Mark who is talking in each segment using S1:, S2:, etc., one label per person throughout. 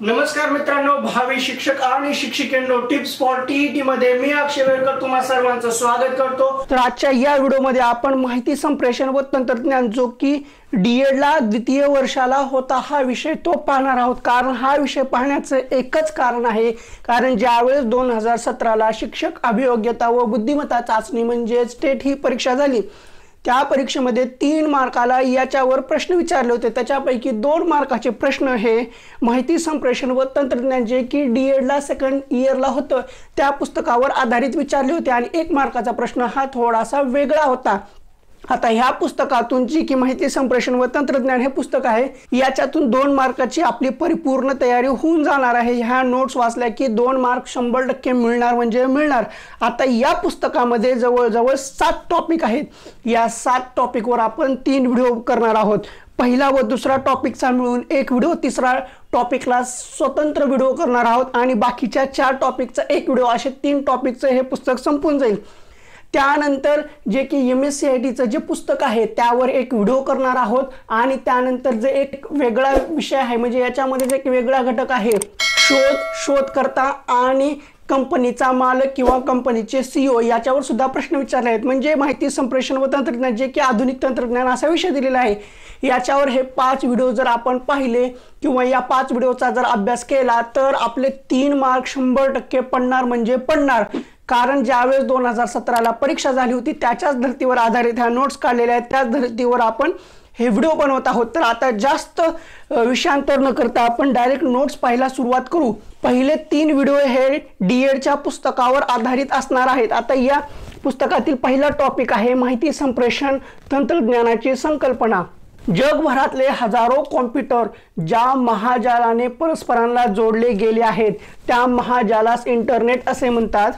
S1: नमस्कार मित्रांनो, भावी शिक्षक आणि शिक्षिकेंनो, टिप्स फॉर टीईटी मध्ये मी अक्षय वेळकर तुम्हा सर्वांचं स्वागत करतो। तर आजच्या या व्हिडिओमध्ये आपण माहिती संप्रेषण व तंत्रज्ञान जो की डीएड ला द्वितीय वर्षाला होता हा विषय तो पाहणार आहोत। कारण हा विषय पाहण्याचं एकच कारण आहे, कारण ज्यावेळेस 2017 ला शिक्षक अभियोग्यता व बुद्धिमत्ता चाचणी म्हणजे स्टेट ही परीक्षा झाली, त्या परीक्षेमध्ये 3 मार्काला याच्यावर प्रश्न विचारले होते। त्याच्यापैकी 2 मार्काचे प्रश्न हे माहिती संप्रेषण व तंत्रज्ञान जे की डीएडला सेकंड इयरला होतं त्या पुस्तकावर आधारित विचारले होते आणि 1 मार्काचा प्रश्न हा थोडासा वेगळा होता। आता ह्या पुस्तकातून जी की माहिती संप्रेषण व तंत्रज्ञान हे पुस्तक आहे, याच्यातून 2 मार्काची आपली परिपूर्ण तयारी होऊन जाणार आहे। ह्या नोट्स वाचल्या की 2 मार्क 100% मिळणार म्हणजे मिळणार। आता या पुस्तकामध्ये जवळजवळ 7 टॉपिक आहेत। या 7 टॉपिकवर आपण 3 व्हिडिओ करणार आहोत। पहिला व दुसरा टॉपिकचा मिळून 1 व्हिडिओ, तिसरा टॉपिकला स्वतंत्र व्हिडिओ करणार आहोत आणि बाकीच्या 4 टॉपिकचा 1 व्हिडिओ, असे 3 टॉपिकचं हे पुस्तक संपून जाईल। त्यानंतर जे की MSCITचं जे पुस्तक आहे त्यावर 1 व्हिडिओ करणार आहोत आणि त्यानंतर जे एक वेगळा विषय आहे, म्हणजे याच्यामध्ये जे एक वेगळा घटक आहे शोधकर्ता आणि कंपनीचा मालक किंवा कंपनीचे CEO याच्यावर सुद्धा प्रश्न विचारले आहेत। म्हणजे माहिती संप्रेषण व तंत्रज्ञान जे की आधुनिक तंत्रज्ञान असा विषय दिलेला आहे, याच्यावर हे 5 व्हिडिओ जर आपण पाहिले किंवा या 5 व्हिडिओचा जर अभ्यास केला तर आपले 3 मार्क 100% पडणार म्हणजे पडणार। कारण ज्यावेळेस 2017 ला परीक्षा झाली होती त्याच्याच धर्तीवर आधारित ह्या नोट्स काढलेल्या आहेत, त्याच धर्तीवर आपण हे व्हिडिओ बनवत आहोत। तर आता जास्त विषयांतर न करता आपण डायरेक्ट नोट्स पाहायला सुरुवात करू। पहिले 3 व्हिडिओ हे डीएडच्या पुस्तकावर आधारित असणार आहेत। आता या पुस्तकातील पहिला टॉपिक आहे माहिती संप्रेषण तंत्रज्ञानाची संकल्पना। जगभरातले हजारो कॉम्प्युटर ज्या महाजालाने परस्परांना जोडले गेले आहेत त्या महाजालास इंटरनेट असे म्हणतात।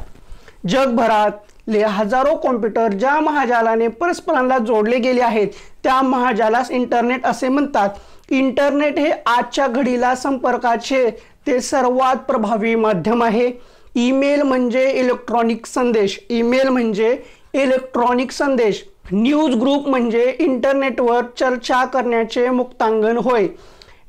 S1: जगभरातले हजारो कॉम्प्युटर ज्या महाजालाने परस्परांना जोडले गेले आहेत त्या महाजालास इंटरनेट असे म्हणतात। इंटरनेट हे आजच्या घडीला संपर्काचे ते सर्वात प्रभावी माध्यम आहे। ईमेल म्हणजे इलेक्ट्रॉनिक संदेश, ईमेल म्हणजे इलेक्ट्रॉनिक संदेश। न्यूज ग्रुप म्हणजे इंटरनेटवर चर्चा करण्याचे मुक्तांगण होय,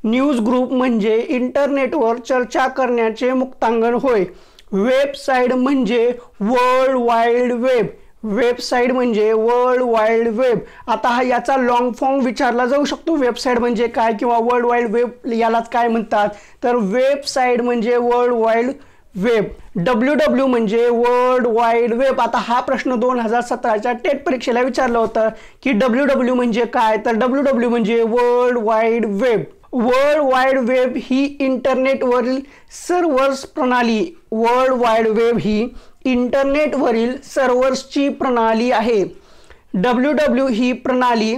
S1: न्यूज ग्रुप म्हणजे इंटरनेटवर चर्चा करण्याचे मुक्तांगण होय। वेबसाईट म्हणजे वर्ल्ड वाईड वेब, वेबसाईट म्हणजे वर्ल्ड वाईड वेब। आता हा याचा लॉंग फॉर्म विचारला जाऊ शकतो, वेबसाईट म्हणजे काय किंवा वर्ल्ड वाईड वेब यालाच काय म्हणतात, तर वेबसाईट म्हणजे वर्ल्ड वाईड वेब। WW म्हणजे वर्ल्ड वाईड वेब। आता हा प्रश्न 2017च्या टेट परीक्षेला विचारला होता की WW म्हणजे काय, तर WW म्हणजे world wide web. World wide web ही इंटरनेटवरील सर्व्हर्स प्रणाली, वर्ल्ड वाईड वेब ही इंटरनेटवरील सर्व्हर्सची प्रणाली आहे। WW ही प्रणाली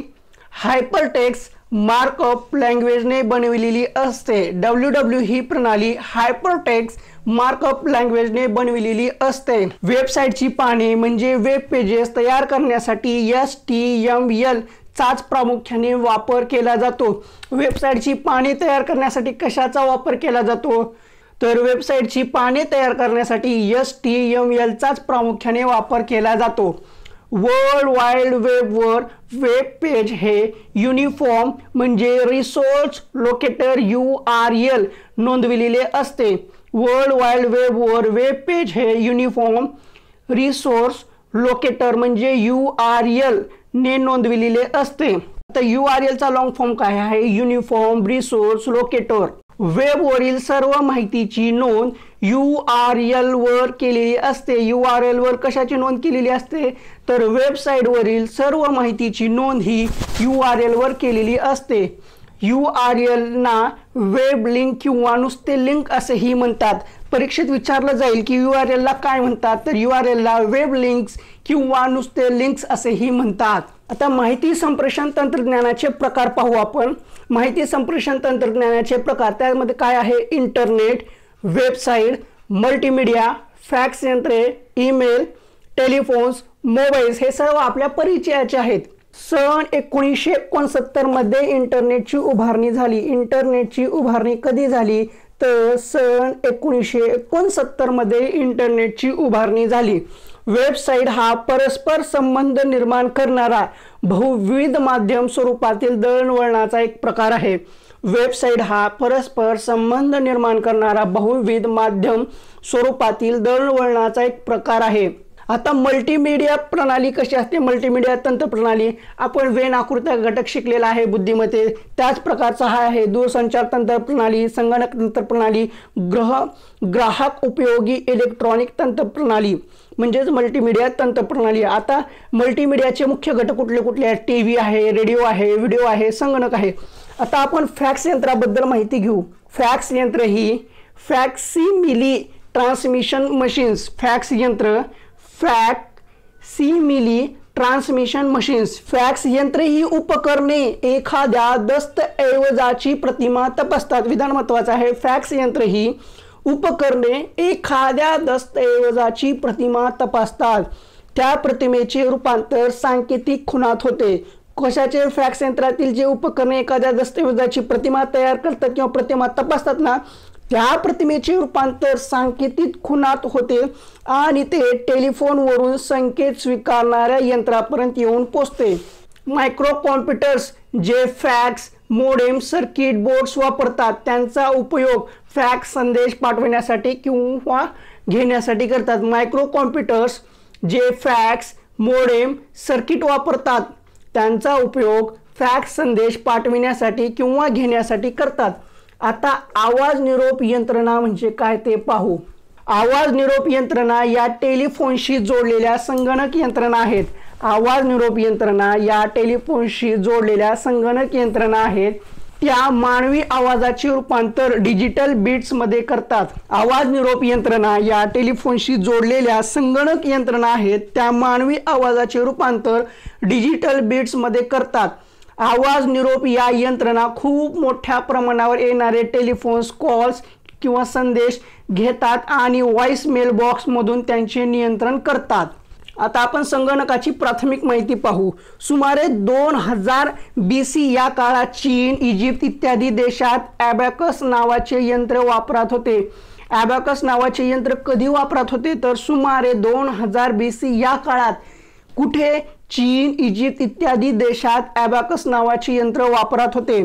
S1: हायपरटेक्स्ट मार्कअप लँग्वेजने बनविलेली असते। WW ही प्रणाली हायपरटेक्स्ट मार्कअप लँग्वेजने बनविलेली असते। वेबसाईटची पाने म्हणजे वेब पेजेस तयार करण्यासाठी HTML चाच प्रामुख्याने वापर केला जातो। वेबसाईटची पाने तयार करण्यासाठी कशाचा वापर केला जातो, तर वेबसाईटची पाने तयार करण्यासाठी HTML चाच प्रामुख्याने वापर केला जातो। वर्ल्ड वाईड वेबवर वेब पेज हे युनिफॉर्म म्हणजे रिसोर्स लोकेटर URL नोंदविलेले असते। वर्ल्ड वाईड वेबवर वेब पेज हे युनिफॉर्म रिसोर्स लोकेटर म्हणजे URL ने नोंदविलेले असते। आता URL चा लॉंग फॉर्म काय आहे, युनिफॉर्म रिसोर्स लोकेटर। वेबवरील सर्व माहितीची नोंद URL वर केलेली असते। URL वर कशाची नोंद केलेली असते, तर वेबसाईटवरील सर्व माहितीची नोंद ही URL वर केलेली असते। URL ना वेब लिंक किंवा नुसते लिंक असेही म्हणतात। परीक्षेत विचारलं जाईल की URL ला काय म्हणतात, तर URL ला वेब लिंक्स किंवा नुसते लिंक्स असेही म्हणतात। आता माहिती संप्रेषण तंत्रज्ञानाचे प्रकार पाहू आपण। माहिती संप्रेषण तंत्रज्ञानाचे प्रकार त्यामध्ये काय आहे, इंटरनेट, वेबसाईट, मल्टीमीडिया, फॅक्स यंत्रे, ईमेल, टेलिफोन्स, मोबाईल्स हे सर्व आपल्या परिचयाचे आहेत। सन 1969 मध्ये इंटरनेटची उभारणी झाली। इंटरनेटची उभारणी कधी झाली, तर सन 1969 मध्ये इंटरनेटची उभारणी झाली। वेबसाईट हा परस्पर संबंध निर्माण करणारा बहुविध माध्यम स्वरूपातील दळणवळणाचा एक प्रकार आहे। वेबसाईट हा परस्पर संबंध निर्माण करणारा बहुविध माध्यम स्वरूपातील दळणवळणाचा एक प्रकार आहे. आता मल्टीमीडिया प्रणाली कशी असते? मल्टीमीडिया तंत्रप्रणाली आपण वेन आकृत्या घटक शिकलेला आहे बुद्धिमत्ते, त्याच प्रकारचा हा आहे. दूरसंचार तंत्रप्रणाली, संगणक तंत्रप्रणाली, ग्राहक उपयोगी इलेक्ट्रॉनिक तंत्रप्रणाली म्हणजेच मल्टीमीडिया तंत्रप्रणाली. आता मल्टीमीडियाचे मुख्य घटक कुठले कुठले आहेत? टीव्ही आहे, रेडिओ आहे, व्हिडिओ आहे, संगणक आहे. आता आपण फॅक्स यंत्राबद्दल माहिती घेऊ. फॅक्स यंत्र ही फॅक्सिमिली ट्रान्समिशन मशीन्स, फॅक्स यंत्र फॅक्सिमिली ट्रान्समिशन मशीन्स. फॅक्स यंत्र ही उपकरणे एखाद्या दस्तऐवजाची प्रतिमा तपासतात. विधान महत्वाचं आहे. फॅक्स यंत्र ही उपकरणे एखाद्या दस्तऐवजाची प्रतिमा तपासतात. त्या प्रतिमेचे रूपांतर सांकेतिक खुणात होते. कशाचे? फॅक्स यंत्रातील जे उपकरणे एखाद्या दस्तऐवजाची प्रतिमा तयार करतात किंवा प्रतिमा तपासतात ना, त्या प्रतिमेचे रूपांतर सांकेतिक खुणात होते आणि ते टेलिफोनवरून संकेत स्वीकारणाऱ्या यंत्रापर्यंत येऊन पोहोचते. मायक्रो कॉम्प्युटर्स जे फॅक्स मोडेम सर्किट बोर्ड्स वापरतात, त्यांचा उपयोग फॅक्स संदेश पाठवण्यासाठी किंवा घेण्यासाठी करतात. मायक्रो कॉम्प्युटर्स जे फॅक्स मोडेम सर्किट वापरतात, त्यांचा उपयोग फॅक्स संदेश पाठविण्यासाठी किंवा घेण्यासाठी करतात. आता आवाज निरोप यंत्रणा म्हणजे काय ते पाहू. आवाज निरोप यंत्रणा या टेलिफोनशी जोडलेल्या संगणक यंत्रणा आहेत. आवाज निरोप यंत्रणा या टेलिफोनशी जोडलेल्या संगणक यंत्रणा आहेत. त्या मानवी आवाजाचे रूपांतर डिजिटल बिट्समध्ये करतात. आवाज निरोप यंत्रणा या टेलिफोनशी जोडलेल्या संगणक यंत्रणा आहेत. त्या मानवी आवाजाचे रूपांतर डिजिटल बिट्समध्ये करतात. आवाज निरोप या यंत्रणा खूप मोठ्या प्रमाणावर येणारे टेलिफोन्स कॉल्स किंवा संदेश घेतात आणि व्हॉइस मेल बॉक्समधून त्यांचे नियंत्रण करतात. आता आपण संगणकाची प्राथमिक माहिती पाहू. सुमारे 2000 BC या काळात चीन, इजिप्त इत्यादी देशात ॲबॅकस नावाचे यंत्र वापरात होते. ॲबॅकस नावाचे यंत्र कधी वापरात होते? तर सुमारे 2000 BC या काळात. कुठे? चीन, इजिप्त इत्यादी देशात ॲबॅकस नावाचे यंत्र वापरात होते.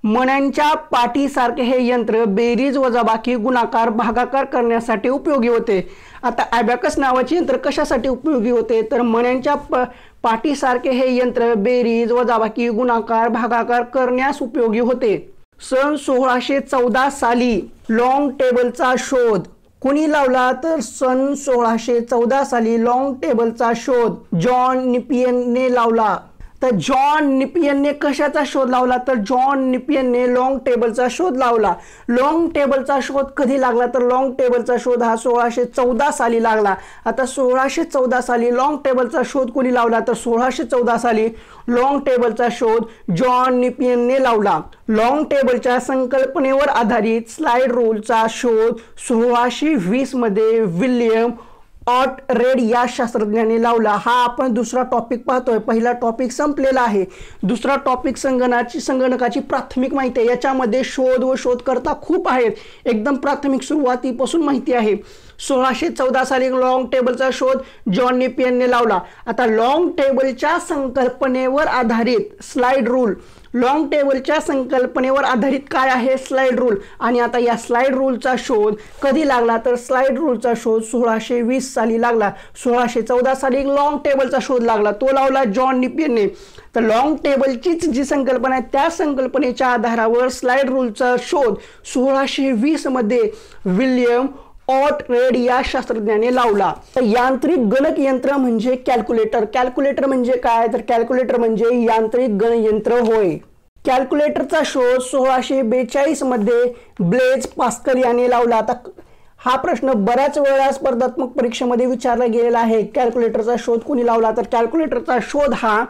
S1: मण्यांच्या पाठीसारखे हे यंत्र बेरीज, वजाबाकी, गुणाकार, भागाकार करण्यासाठी उपयोगी होते. आता ॲबॅकस नावाचे यंत्र कशासाठी उपयोगी होते? तर मण्यांच्या पाठीसारखे हे यंत्र बेरीज, वजाबाकी, गुणाकार, भागाकार करण्यास उपयोगी होते. सन 1614 साली लॉन्ग टेबलचा शोध कोणी लावला? तर सन 1614 साली लॉन्ग टेबलचा शोध जॉन नेपियनने लावला. तर जॉन नेपियनने कशाचा शोध लावला? तर जॉन नेपियनने लॉन्ग टेबलचा शोध लावला. लॉन्ग टेबलचा शोध कधी लागला? तर लॉन्ग टेबलचा शोध हा 1614 साली लागला. आता 1614 साली लॉन्ग टेबलचा शोध कोणी लावला? तर 1614 साली लॉन्ग टेबलचा शोध जॉन नेपियनने लावला. लॉन्ग टेबलच्या संकल्पनेवर आधारित स्लाइड रूलचा शोध 1620 मध्ये विल्यम ऑटरेड या शास्त्रज्ञाने लावला. हा आपण दुसरा टॉपिक पाहतोय. पहिला टॉपिक संपलेला आहे. दुसरा टॉपिक संगणकाची प्राथमिक माहिती आहे. याच्यामध्ये शोध व शोधकर्ता खूप आहेत. एकदम प्राथमिक सुरुवातीपासून माहिती आहे. 1614 साली लॉन्ग टेबलचा शोध जॉन नेपियनने लावला. आता लॉन्ग टेबलच्या संकल्पनेवर आधारित स्लाइड रूल, लॉन्ग टेबलच्या संकल्पनेवर आधारित काय आहे? Slide rule. आणि आता या स्लाइड रूलचा शोध कधी लागला? तर स्लाइड रूलचा शोध 1620 साली लागला. 1614 साली लॉन्ग टेबलचा शोध लागला. तो लावला जॉन नेपियनने. तर लॉन्ग टेबलचीच जी संकल्पना आहे त्या संकल्पनेच्या आधारावर स्लाइड रूलचा शोध 1620 मध्ये विल्यम ऑटरेड या शास्त्रज्ञाने लावला. तर यांत्रिक गणकयंत्र म्हणजे कॅल्क्युलेटर. कॅल्क्युलेटर म्हणजे काय? तर कॅल्क्युलेटर म्हणजे यांत्रिक गणकयंत्र होय. कॅल्क्युलेटरचा शोध 1642 मध्ये ब्लेज पास्कल याने लावला. आता हा प्रश्न बऱ्याच वेळा स्पर्धात्मक परीक्षेमध्ये विचारला गेलेला आहे. कॅल्क्युलेटरचा शोध कोणी लावला? तर कॅल्क्युलेटरचा शोध हा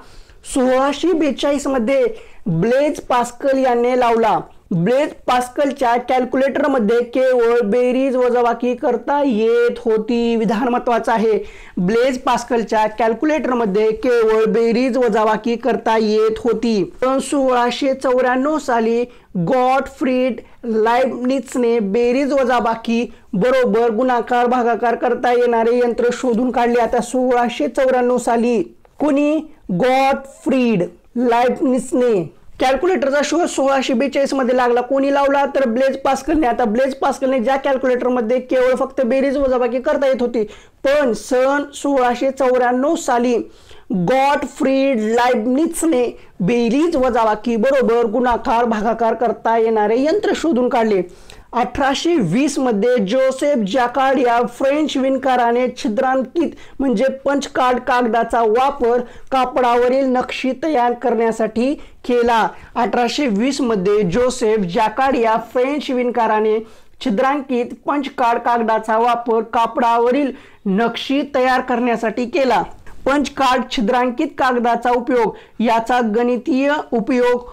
S1: 1642 मध्ये ब्लेज पास्कल याने लावला. ब्लेज पास्कलच्या कॅल्क्युलेटरमध्ये केवळ बेरीज वजाबाकी करता येत होती. विधान महत्वाचं आहे. ब्लेज पास्कलच्या कॅल्क्युलेटरमध्ये केवळ बेरीज वजाबाकी करता येत होती. 1694 साली गॉटफ्रीड लाइबनिझने बेरीज वजाबाकी बरोबर गुणाकार भागाकार करता येणारे यंत्र शोधून काढले. आता 1694 साली कोणी? गॉटफ्रीड लाइबनिझने कॅल्क्युलेटरचा शोध 1642 मध्ये लागला. कोणी लावला तर ब्लेज पास्कलने. आता ब्लेज पास्कलने ज्या कॅल्क्युलेटरमध्ये केवळ फक्त बेरीज वजाबाकी करता येत होती, पण सन 1694 साली गॉटफ्रीड लाइबनिझने बेरीज वजाबाकी बरोबर गुणाकार भागाकार करता येणारे यंत्र शोधून काढले. 1820 मध्ये जोसेफ जॅकार्ड या फ्रेंच विणकराने छिद्रांकित म्हणजे पंच कार्ड कागदाचा वापर कापडावरील नक्षी तयार करण्यासाठी केला. 1820 मध्ये जोसेफ जॅकार्ड या फ्रेंच विणकराने छिद्रांकित पंच कार्ड कागदाचा वापर कापडावरील नक्षी तयार करण्यासाठी केला. पंच कार्ड छिद्रांकित कागदाचा उपयोग याचा गणितीय उपयोग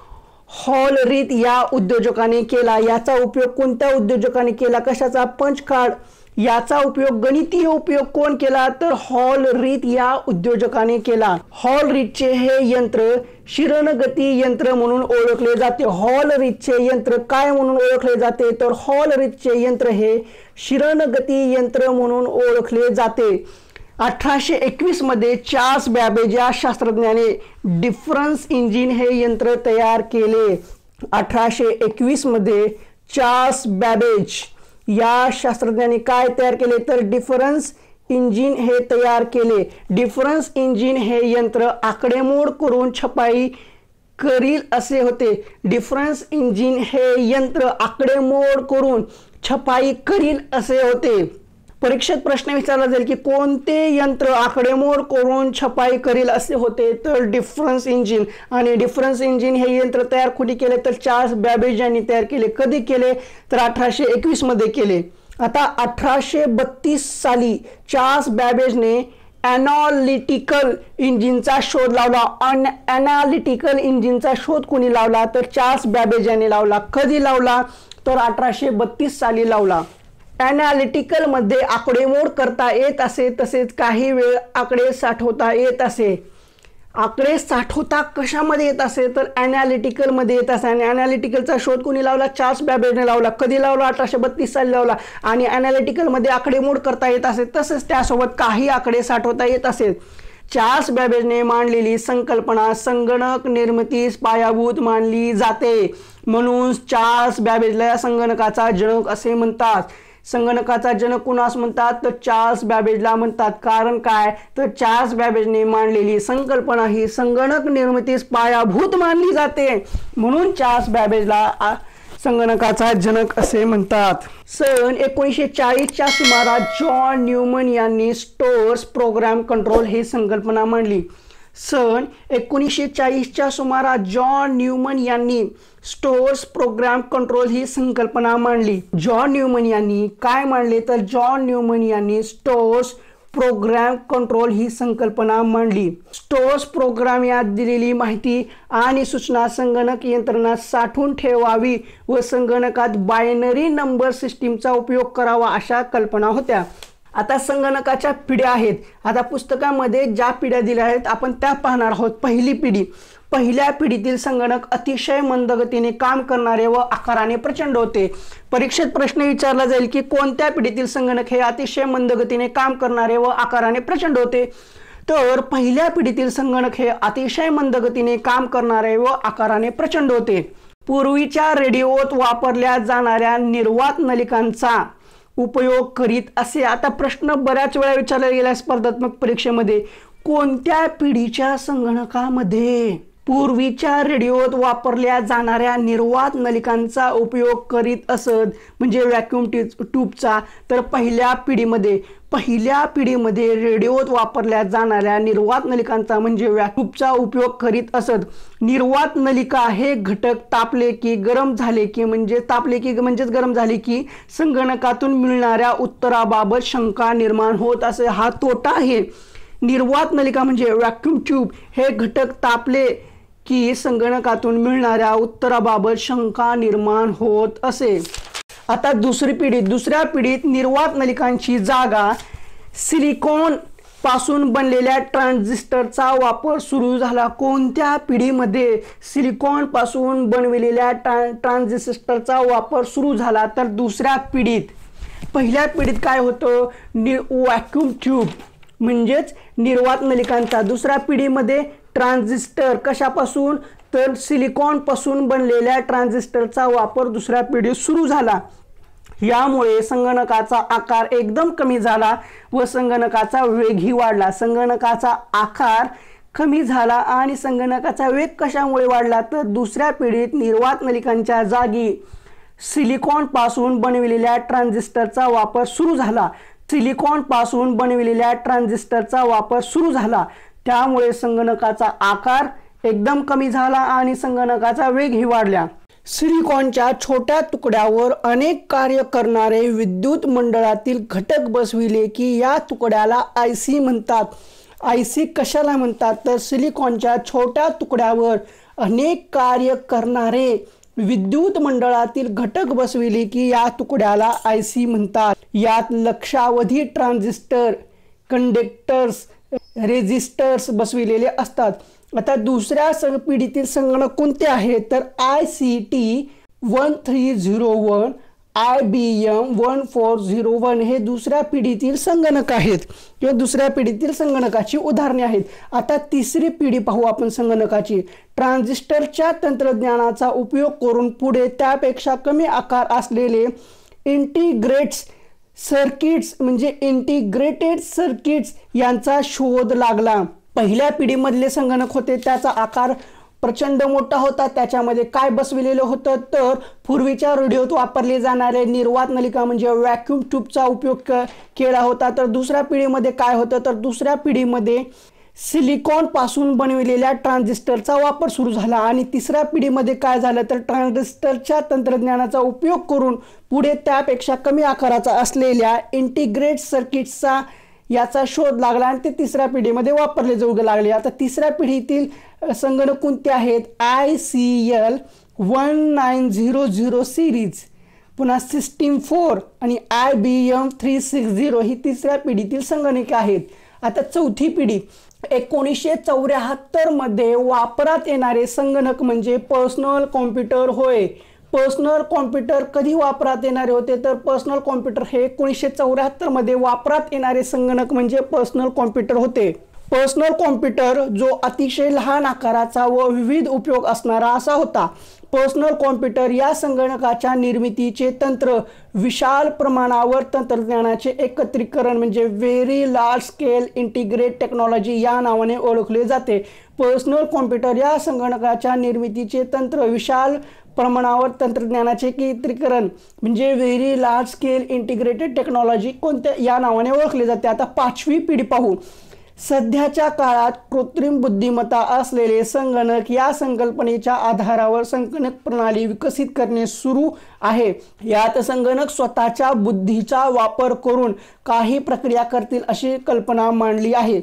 S1: हॉलरीत या उद्योजकाने केला. याचा उपयोग कोणत्या उद्योजकाने केला? कशाचा? Punch card. याचा उपयोग गणितीय उपयोग कोण केला? तर हॉलरीत या उद्योजकाने केला. हॉलरीतचे हे यंत्र शिरणगती यंत्र म्हणून ओळखले जाते. हॉलरीतचे यंत्र काय म्हणून ओळखले जाते? तर हॉलरीतचे यंत्र हे शिरणगती यंत्र म्हणून ओळखले जाते. 1821 मध्ये चार्ल्स बॅबेज या शास्त्रज्ञाने डिफरन्स इंजिन हे यंत्र तयार केले. 1821 मध्ये चार्ल्स बॅबेज या शास्त्रज्ञाने काय तयार केले? तर डिफरन्स इंजिन हे तयार केले. डिफरन्स इंजिन हे यंत्र आकडेमोड करून छपाई करील असे होते. डिफरन्स इंजिन हे यंत्र आकडेमोड करून छपाई करील असे होते. परीक्षेत प्रश्न विचारला जाईल की कोणते यंत्र आकडेमोड करून छपाई करील असे होते? तर डिफरन्स इंजिन. आणि डिफरन्स इंजिन हे यंत्र तयार कोणी केले? तर चार्ल्स बॅबेज यांनी तयार केले. कधी केले? तर 1821 मध्ये केले. आता 1832 साली चार्ल्स बॅबेजने ॲनालिटिकल इंजिनचा शोध लावला. ॲनालिटिकल इंजिनचा शोध कोणी लावला? तर चार्ल्स बॅबेज यांनी लावला. कधी लावला? तर 1832 साली लावला. ॲनालिटिकल मध्ये आकडेमोड करता येत असे, तसेच काही वेळ आकडे साठवता येत असे. आकडे साठवता कशामध्ये येत असे? तर ॲनालिटिकल मध्ये येत असे. आणि ॲनालिटिकलचा शोध कोणी लावला? चार्ल्स बॅबेजने लावला. कधी लावला? 1832 साली लावला. आणि ॲनालिटिकल मध्ये आकडेमोड करता येत असे, तसेच त्यासोबत काही आकडे साठवता येत असे. चार्ल्स बॅबेजने मांडलेली संकल्पना संगणक निर्मितीस पायाभूत मानली जाते. म्हणून चार्ल्स बॅबेजला संगणकाचा जनक असे म्हणतात. संगणकाचा जनक कुणास म्हणतात? तर चार्ल्स बॅबेजला म्हणतात. कारण काय? तर चार्ल्स बॅबेजने मांडलेली संकल्पना ही संगणक निर्मितीस पायाभूत मानली जाते. म्हणून चार्ल्स बॅबेजला संगणकाचा जनक असे म्हणतात. सन 1940च्या सुमारास जॉन न्यूमन यांनी स्टोअर्स प्रोग्राम कंट्रोल ही संकल्पना मांडली. सन 1940च्या सुमारास जॉन न्यूमन यांनी स्टोअर्स प्रोग्राम कंट्रोल ही संकल्पना मांडली. जॉन न्यूमन यांनी काय मांडले? तर जॉन न्यूमन यांनी स्टोअर्स प्रोग्राम कंट्रोल ही संकल्पना मांडली. स्टोअर्स प्रोग्राम यात दिलेली माहिती आणि सूचना संगणक यंत्रणा साठवून ठेवावी व संगणकात बायनरी नंबर सिस्टीमचा उपयोग करावा अशा कल्पना होत्या. आता संगणकाच्या पिढ्या आहेत. आता पुस्तकामध्ये ज्या पिढ्या दिल्या आहेत आपण त्या पाहणार आहोत. पहिली पिढी. पहिल्या पिढीतील संगणक अतिशय मंदगतीने काम करणारे व आकाराने प्रचंड होते. परीक्षेत प्रश्न विचारला जाईल की कोणत्या पिढीतील संगणक हे अतिशय मंदगतीने काम करणारे व आकाराने प्रचंड होते? तर पहिल्या पिढीतील संगणक हे अतिशय मंदगतीने काम करणारे व आकाराने प्रचंड होते. पूर्वीच्या रेडिओत वापरल्या जाणाऱ्या निर्वात नलिकांचा उपयोग करीत असे. आता प्रश्न बऱ्याच वेळा विचारला गेला स्पर्धात्मक परीक्षेमध्ये. कोणत्या पिढीच्या संगणकामध्ये पूर्वीच्या रेडिओत वापरल्या जाणाऱ्या निर्वात नलिकांचा उपयोग करीत असत, म्हणजे व्हॅक्यूम ट्यूबचा? तर पहिल्या पिढीमध्ये रेडिओत वापरल्या जाणाऱ्या निर्वात नलिकांचा म्हणजे व्हॅक्यूमचा उपयोग करीत असत. निर्वात नलिका हे घटक तापले की गरम झाले की म्हणजेच गरम झाले की संगणकातून मिळणाऱ्या उत्तराबाबत शंका निर्माण होत असे. हा तोटा आहे. निर्वात नलिका म्हणजे व्हॅक्यूम ट्यूब हे घटक तापले की संगणकातून मिळणाऱ्या उत्तराबाबत शंका निर्माण होत असे. आता दुसऱ्या पिढीत निर्वात नलिकांची जागा सिलिकॉन पासून बनलेल्या ट्रान्झिस्टरचा वापर सुरू झाला. कोणत्या पिढीमध्ये सिलिकॉन पासून बनविलेल्या ट्रान्झिस्टरचा वापर सुरू झाला? तर दुसऱ्या पिढीत. पहिल्या पिढीत काय होतं? व्हॅक्यूम ट्यूब म्हणजेच निर्वात नलिकांचा. दुसऱ्या पिढीमध्ये ट्रान्झिस्टर कशापासून? तर सिलिकॉन पासून बनलेल्या ट्रान्झिस्टरचा वापर दुसऱ्या पिढीत सुरू झाला। यामुळे संगणकाचा आकार एकदम कमी झाला व संगणकाचा वेगही वाढला। संगणकाचा आकार कमी झाला आणि संगणकाचा वेग कशामुळे वाढला तर दुसऱ्या पिढीत निर्वात नलिकांच्या जागी सिलिकॉन पासून बनविलेल्या ट्रान्झिस्टरचा वापर सुरू झाला। सिलिकॉन पासून बनविलेल्या ट्रान्झिस्टरचा वापर सुरू झाला, त्यामुळे संगणकाचा आकार एकदम कमी झाला आणि संगणकाचा वेगही वाढला। सिलिकॉनच्या छोट्या तुकड्यावर अनेक कार्य करणारे विद्युत मंडळातील घटक बसविले की या तुकड्याला आयसी म्हणतात। आयसी कशाला म्हणतात तर सिलिकॉनच्या छोट्या तुकड्यावर अनेक कार्य करणारे विद्युत मंडळातील घटक बसविले की या तुकड्याला आयसी म्हणतात। यात लक्षावधी ट्रान्झिस्टर, कंडक्टर्स, रेझिस्टर्स बसविलेले असतात। आता दुसऱ्या पिढीतील संगणक कोणते आहेत तर ICT 1301, IBM 1401 हे दुसऱ्या पिढीतील संगणक आहेत किंवा दुसऱ्या पिढीतील संगणकाची उदाहरणे आहेत। आता तिसरी पिढी पाहू आपण संगणकाची। ट्रान्झिस्टरच्या तंत्रज्ञानाचा उपयोग करून पुढे त्यापेक्षा कमी आकार असलेले इंटिग्रेट्स सर्किट्स म्हणजे इंटिग्रेटेड सर्किट्स यांचा शोध लागला। पहिल्या पिढीमधले संगणक होते त्याचा आकार प्रचंड मोठा होता। त्याच्यामध्ये काय बसविलेलं होतं तर पूर्वीच्या रेडिओत वापरले जाणारे निर्वात नलिका म्हणजे व्हॅक्यूम ट्यूबचा उपयोग केला होता। तर दुसऱ्या पिढीमध्ये काय होतं तर दुसऱ्या पिढीमध्ये सिलिकॉन पासून बनविलेल्या ट्रान्झिस्टरचा वापर सुरू झाला आणि तिसऱ्या पिढीमध्ये काय झालं तर ट्रान्झिस्टरच्या तंत्रज्ञानाचा उपयोग करून पुढे त्यापेक्षा कमी आकाराचा असलेल्या इंटिग्रेट सर्किट्सचा याचा शोध लागला आणि ते तिसऱ्या पिढीमध्ये वापरले जाऊ लागले। आता तिसऱ्या पिढीतील संगणक कोणते आहेत ICL 1900 सिरीज, पुन्हा सिस्टीम 4 आणि IBM 360 ही तिसऱ्या पिढीतील संगणके आहेत। आता चौथी पिढी 1974 मध्ये वापरात येणारे संगणक म्हणजे पर्सनल कॉम्प्युटर होय। पर्सनल कॉम्प्युटर कधी वापरात येणारे होते तर पर्सनल कॉम्प्युटर हे 1974 मध्ये वापरात येणारे संगणक म्हणजे पर्सनल कॉम्प्युटर होते। पर्सनल कॉम्प्युटर जो अतिशय लहान आकाराचा व विविध उपयोग असणारा असा होता। पर्सनल कॉम्प्युटर या संगणकाच्या निर्मितीचे तंत्र विशाल प्रमाणावर तंत्रज्ञानाचे एकत्रीकरण म्हणजे very large scale integrate technology या नावाने ओळखले जाते। पर्सनल कॉम्प्युटर या संगणकाच्या निर्मितीचे तंत्र विशाल प्रमाणावर तंत्रज्ञानाचे एकत्रीकरण म्हणजे very large scale integrated technology कोणत्या या नावाने ओळखले जाते। आता पाचवी पिढी पाहू। सध्याच्या काळात कृत्रिम बुद्धिमत्ता असलेले संगणक या संकल्पनेच्या आधारावर संगणक प्रणाली विकसित करणे सुरू आहे। यात संगणक स्वतःच्या बुद्धीचा वापर करून काही प्रक्रिया करतील अशी कल्पना मांडली आहे।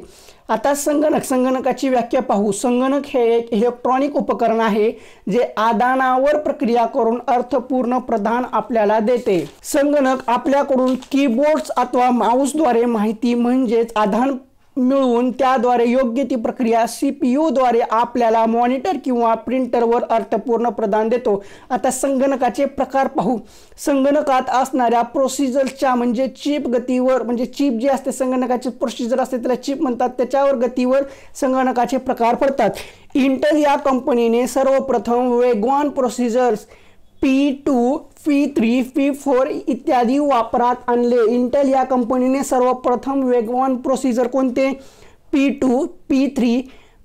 S1: आता संगणकाची व्याख्या पाहू। संगणक हे एक इलेक्ट्रॉनिक उपकरण आहे जे आदानावर प्रक्रिया करून अर्थपूर्ण प्रदान आपल्याला देते। संगणक आपल्याकडून कीबोर्ड्स अथवा माऊसद्वारे माहिती म्हणजेच आदान मिळवून त्याद्वारे योग्य ती प्रक्रिया CPU द्वारे आपल्याला मॉनिटर किंवा प्रिंटरवर अर्थपूर्ण प्रदान देतो। आता संगणकाचे प्रकार पाहू। संगणकात असणाऱ्या प्रोसिजरच्या म्हणजे चिप गतीवर म्हणजे चिप जी असते संगणकाची प्रोसिजर असते त्याला चिप म्हणतात, त्याच्यावर गतीवर संगणकाचे प्रकार पडतात। इंटेल या कंपनीने सर्वप्रथम वेगवान प्रोसिजर्स P2, P3, P4 इत्यादी वापरात आणले। इंटेल या कंपनीने सर्वप्रथम वेगवान प्रोसिजर कोणते P2, P3,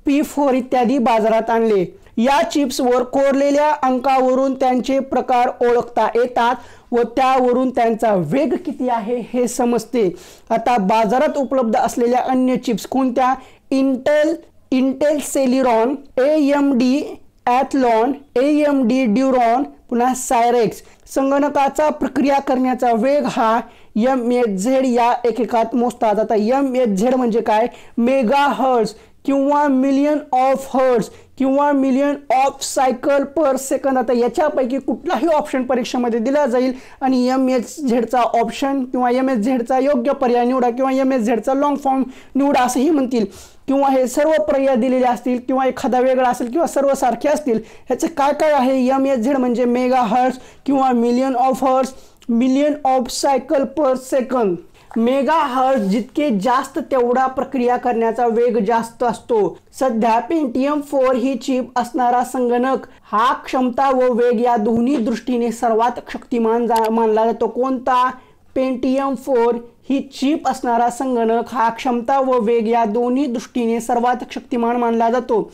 S1: P4 इत्यादी बाजारात आणले। या चिप्सवर कोरलेल्या अंकावरून त्यांचे प्रकार ओळखता येतात व त्यावरून त्यांचा वेग किती आहे हे समजते। आता बाजारात उपलब्ध असलेल्या अन्य चिप्स कोणत्या इंटेल सेलिरॉन, AMD ॲथलॉन, AMD ड्युरॉन, पुन्हा सायरेक्स। संगणकाचा प्रक्रिया करण्याचा वेग हा MHz या एककात मोजतात। आता MHz म्हणजे काय मेगा हर्ट्ज किंवा मिलियन ऑफ हर्ट्ज किंवा million of cycle per second. आता याच्यापैकी कुठलाही ऑप्शन परीक्षेमध्ये दिला जाईल आणि MHz ऑप्शन किंवा MHz योग्य पर्याय निवडा किंवा MHz लॉंग फॉर्म निवडा असंही म्हणतील किंवा हे सर्व पर्याय दिलेले असतील किंवा एखादा वेगळा असेल किंवा सर्व सारखे असतील। ह्याचे काय काय आहे MHz म्हणजे मेगा हर्ट्ज किंवा million of hertz, million of cycle per second. Megahertz जितके जास्त तेवढा प्रक्रिया करण्याचा वेग जास्त असतो। सध्या पेंटियम 4 ही चिप असणारा संगणक हा क्षमता व वेग या दोन्ही दृष्टीने सर्वात शक्तिमान मानला जातो। कोणता? पेंटियम 4 ही चिप असणारा संगणक हा क्षमता व वेग या दोन्ही दृष्टीने सर्वात शक्तिमान मानला जातो।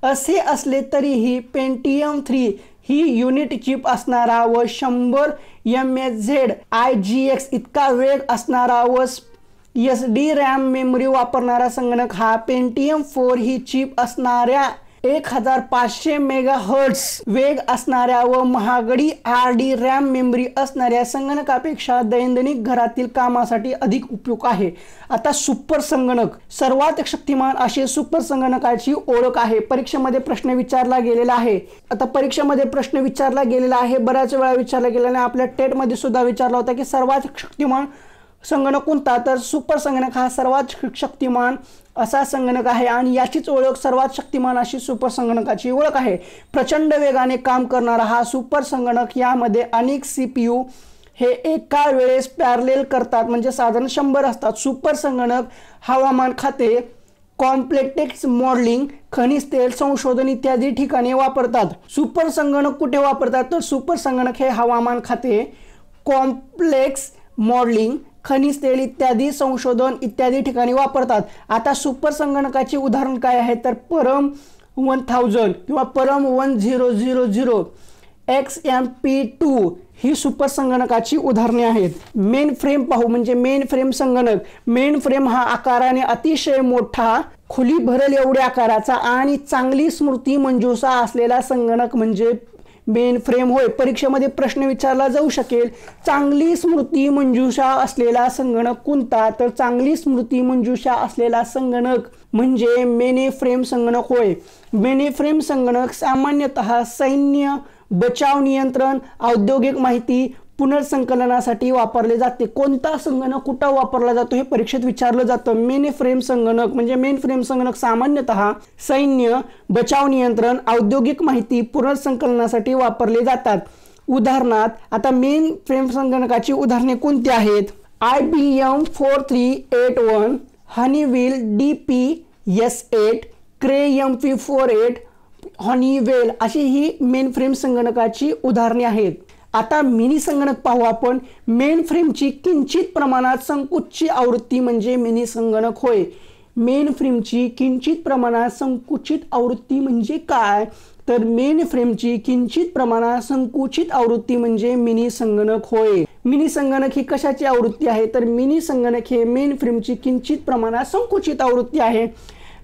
S1: असे असले तरीही पेंटियम 3 ही युनिट चिप असणारा व 100 MHz IGX इतका वेग असणारा व SD RAM मेमरी वापरणारा संगणक हा पेंटियम 4 ही चिप असणाऱ्या 1500 मेगाहर्ट्झ वेग असणाऱ्या व महागडी RD RAM मेमरी असणाऱ्या संगणकापेक्षा दैनंदिन घरातील कामासाठी अधिक उपयुक्त आहे। आता सुपर संगणक, सर्वात शक्तिमान असे सुपर संगणकाची ओळख आहे। परीक्षेमध्ये प्रश्न विचारला गेलेला आहे। आता परीक्षेमध्ये प्रश्न विचारला गेलेला आहे, बऱ्याच वेळा विचारला गेलेला आहे। आपल्या टेट मध्ये सुद्धा विचारला होता की सर्वात शक्तिमान संगणक कोणता? तर सुपर संगणक हा सर्वात शक्तिमान असा संगणक आहे आणि याचीच ओळख सर्वात शक्तिमान अशी सुपर संगणकाची ओळख आहे। प्रचंड वेगाने काम करणारा हा सुपर संगणक, यामध्ये अनेक CPU हे एका वेळेस पॅरलेल करतात, म्हणजे साधारण 100 असतात। सुपर संगणक हवामान खाते, कॉम्प्लेक्स मॉडेलिंग, खनिज तेल संशोधन इत्यादी ठिकाणी वापरतात। सुपर संगणक कुठे वापरतात? तर सुपर संगणक हे हवामान खाते, कॉम्प्लेक्स मॉडेलिंग, खनिज तेल इत्यादी संशोधन इत्यादी ठिकाणी वापरतात। आता सुपर संगणकाचे उदाहरण काय आहे? तर परम 1000 किंवा परम 1000 XMP2 ही सुपर संगणकाची उदाहरणे आहेत। मेन फ्रेम पाहू, म्हणजे मेन फ्रेम संगणक। मेन फ्रेम हा आकाराने अतिशय मोठा, खोली भरेल एवढ्या आकाराचा आणि चांगली स्मृती मंजुषा असलेला संगणक म्हणजे मेन फ्रेम होय। परीक्षेमध्ये प्रश्न विचारला जाऊ शकेल, चांगली स्मृती मंजुषा असलेला संगणक कोणता? तर चांगली स्मृती मंजुषा असलेला संगणक म्हणजे मेन फ्रेम संगणक होय। मेन फ्रेम संगणक सामान्यतः सैन्य, बचाव नियंत्रण, औद्योगिक माहिती पुनर्संकलनासाठी वापरले जाते। कोणता संगणक कुठं वापरला जातो हे परीक्षेत विचारलं जातं। मेन फ्रेम संगणक म्हणजे मेन फ्रेम संगणक सामान्यतः सैन्य, बचाव नियंत्रण, औद्योगिक माहिती पुनर्संकलनासाठी वापरले जातात। उदाहरणार्थ आता मेन फ्रेम संगणकाची उदाहरणे कोणती आहेत? IBM 4381, हनीवेल DPS8, क्रे MP48, हनीवेल अशी ही मेन फ्रेम संगणकाची उदाहरणे आहेत। आता मिनी संगणक पाहू आपण। मेन फ्रेमची किंचित प्रमाणात संकुचित आवृत्ती म्हणजे मिनी संगणक होय। मेन फ्रेमची किंचित प्रमाणात संकुचित आवृत्ती म्हणजे काय? तर मेन फ्रेमची किंचित प्रमाणात संकुचित आवृत्ती म्हणजे मिनी संगणक होय। मिनी संगणक ही कशाची आवृत्ती आहे? तर मिनी संगणक हे मेन फ्रेमची किंचित प्रमाणात संकुचित आवृत्ती आहे।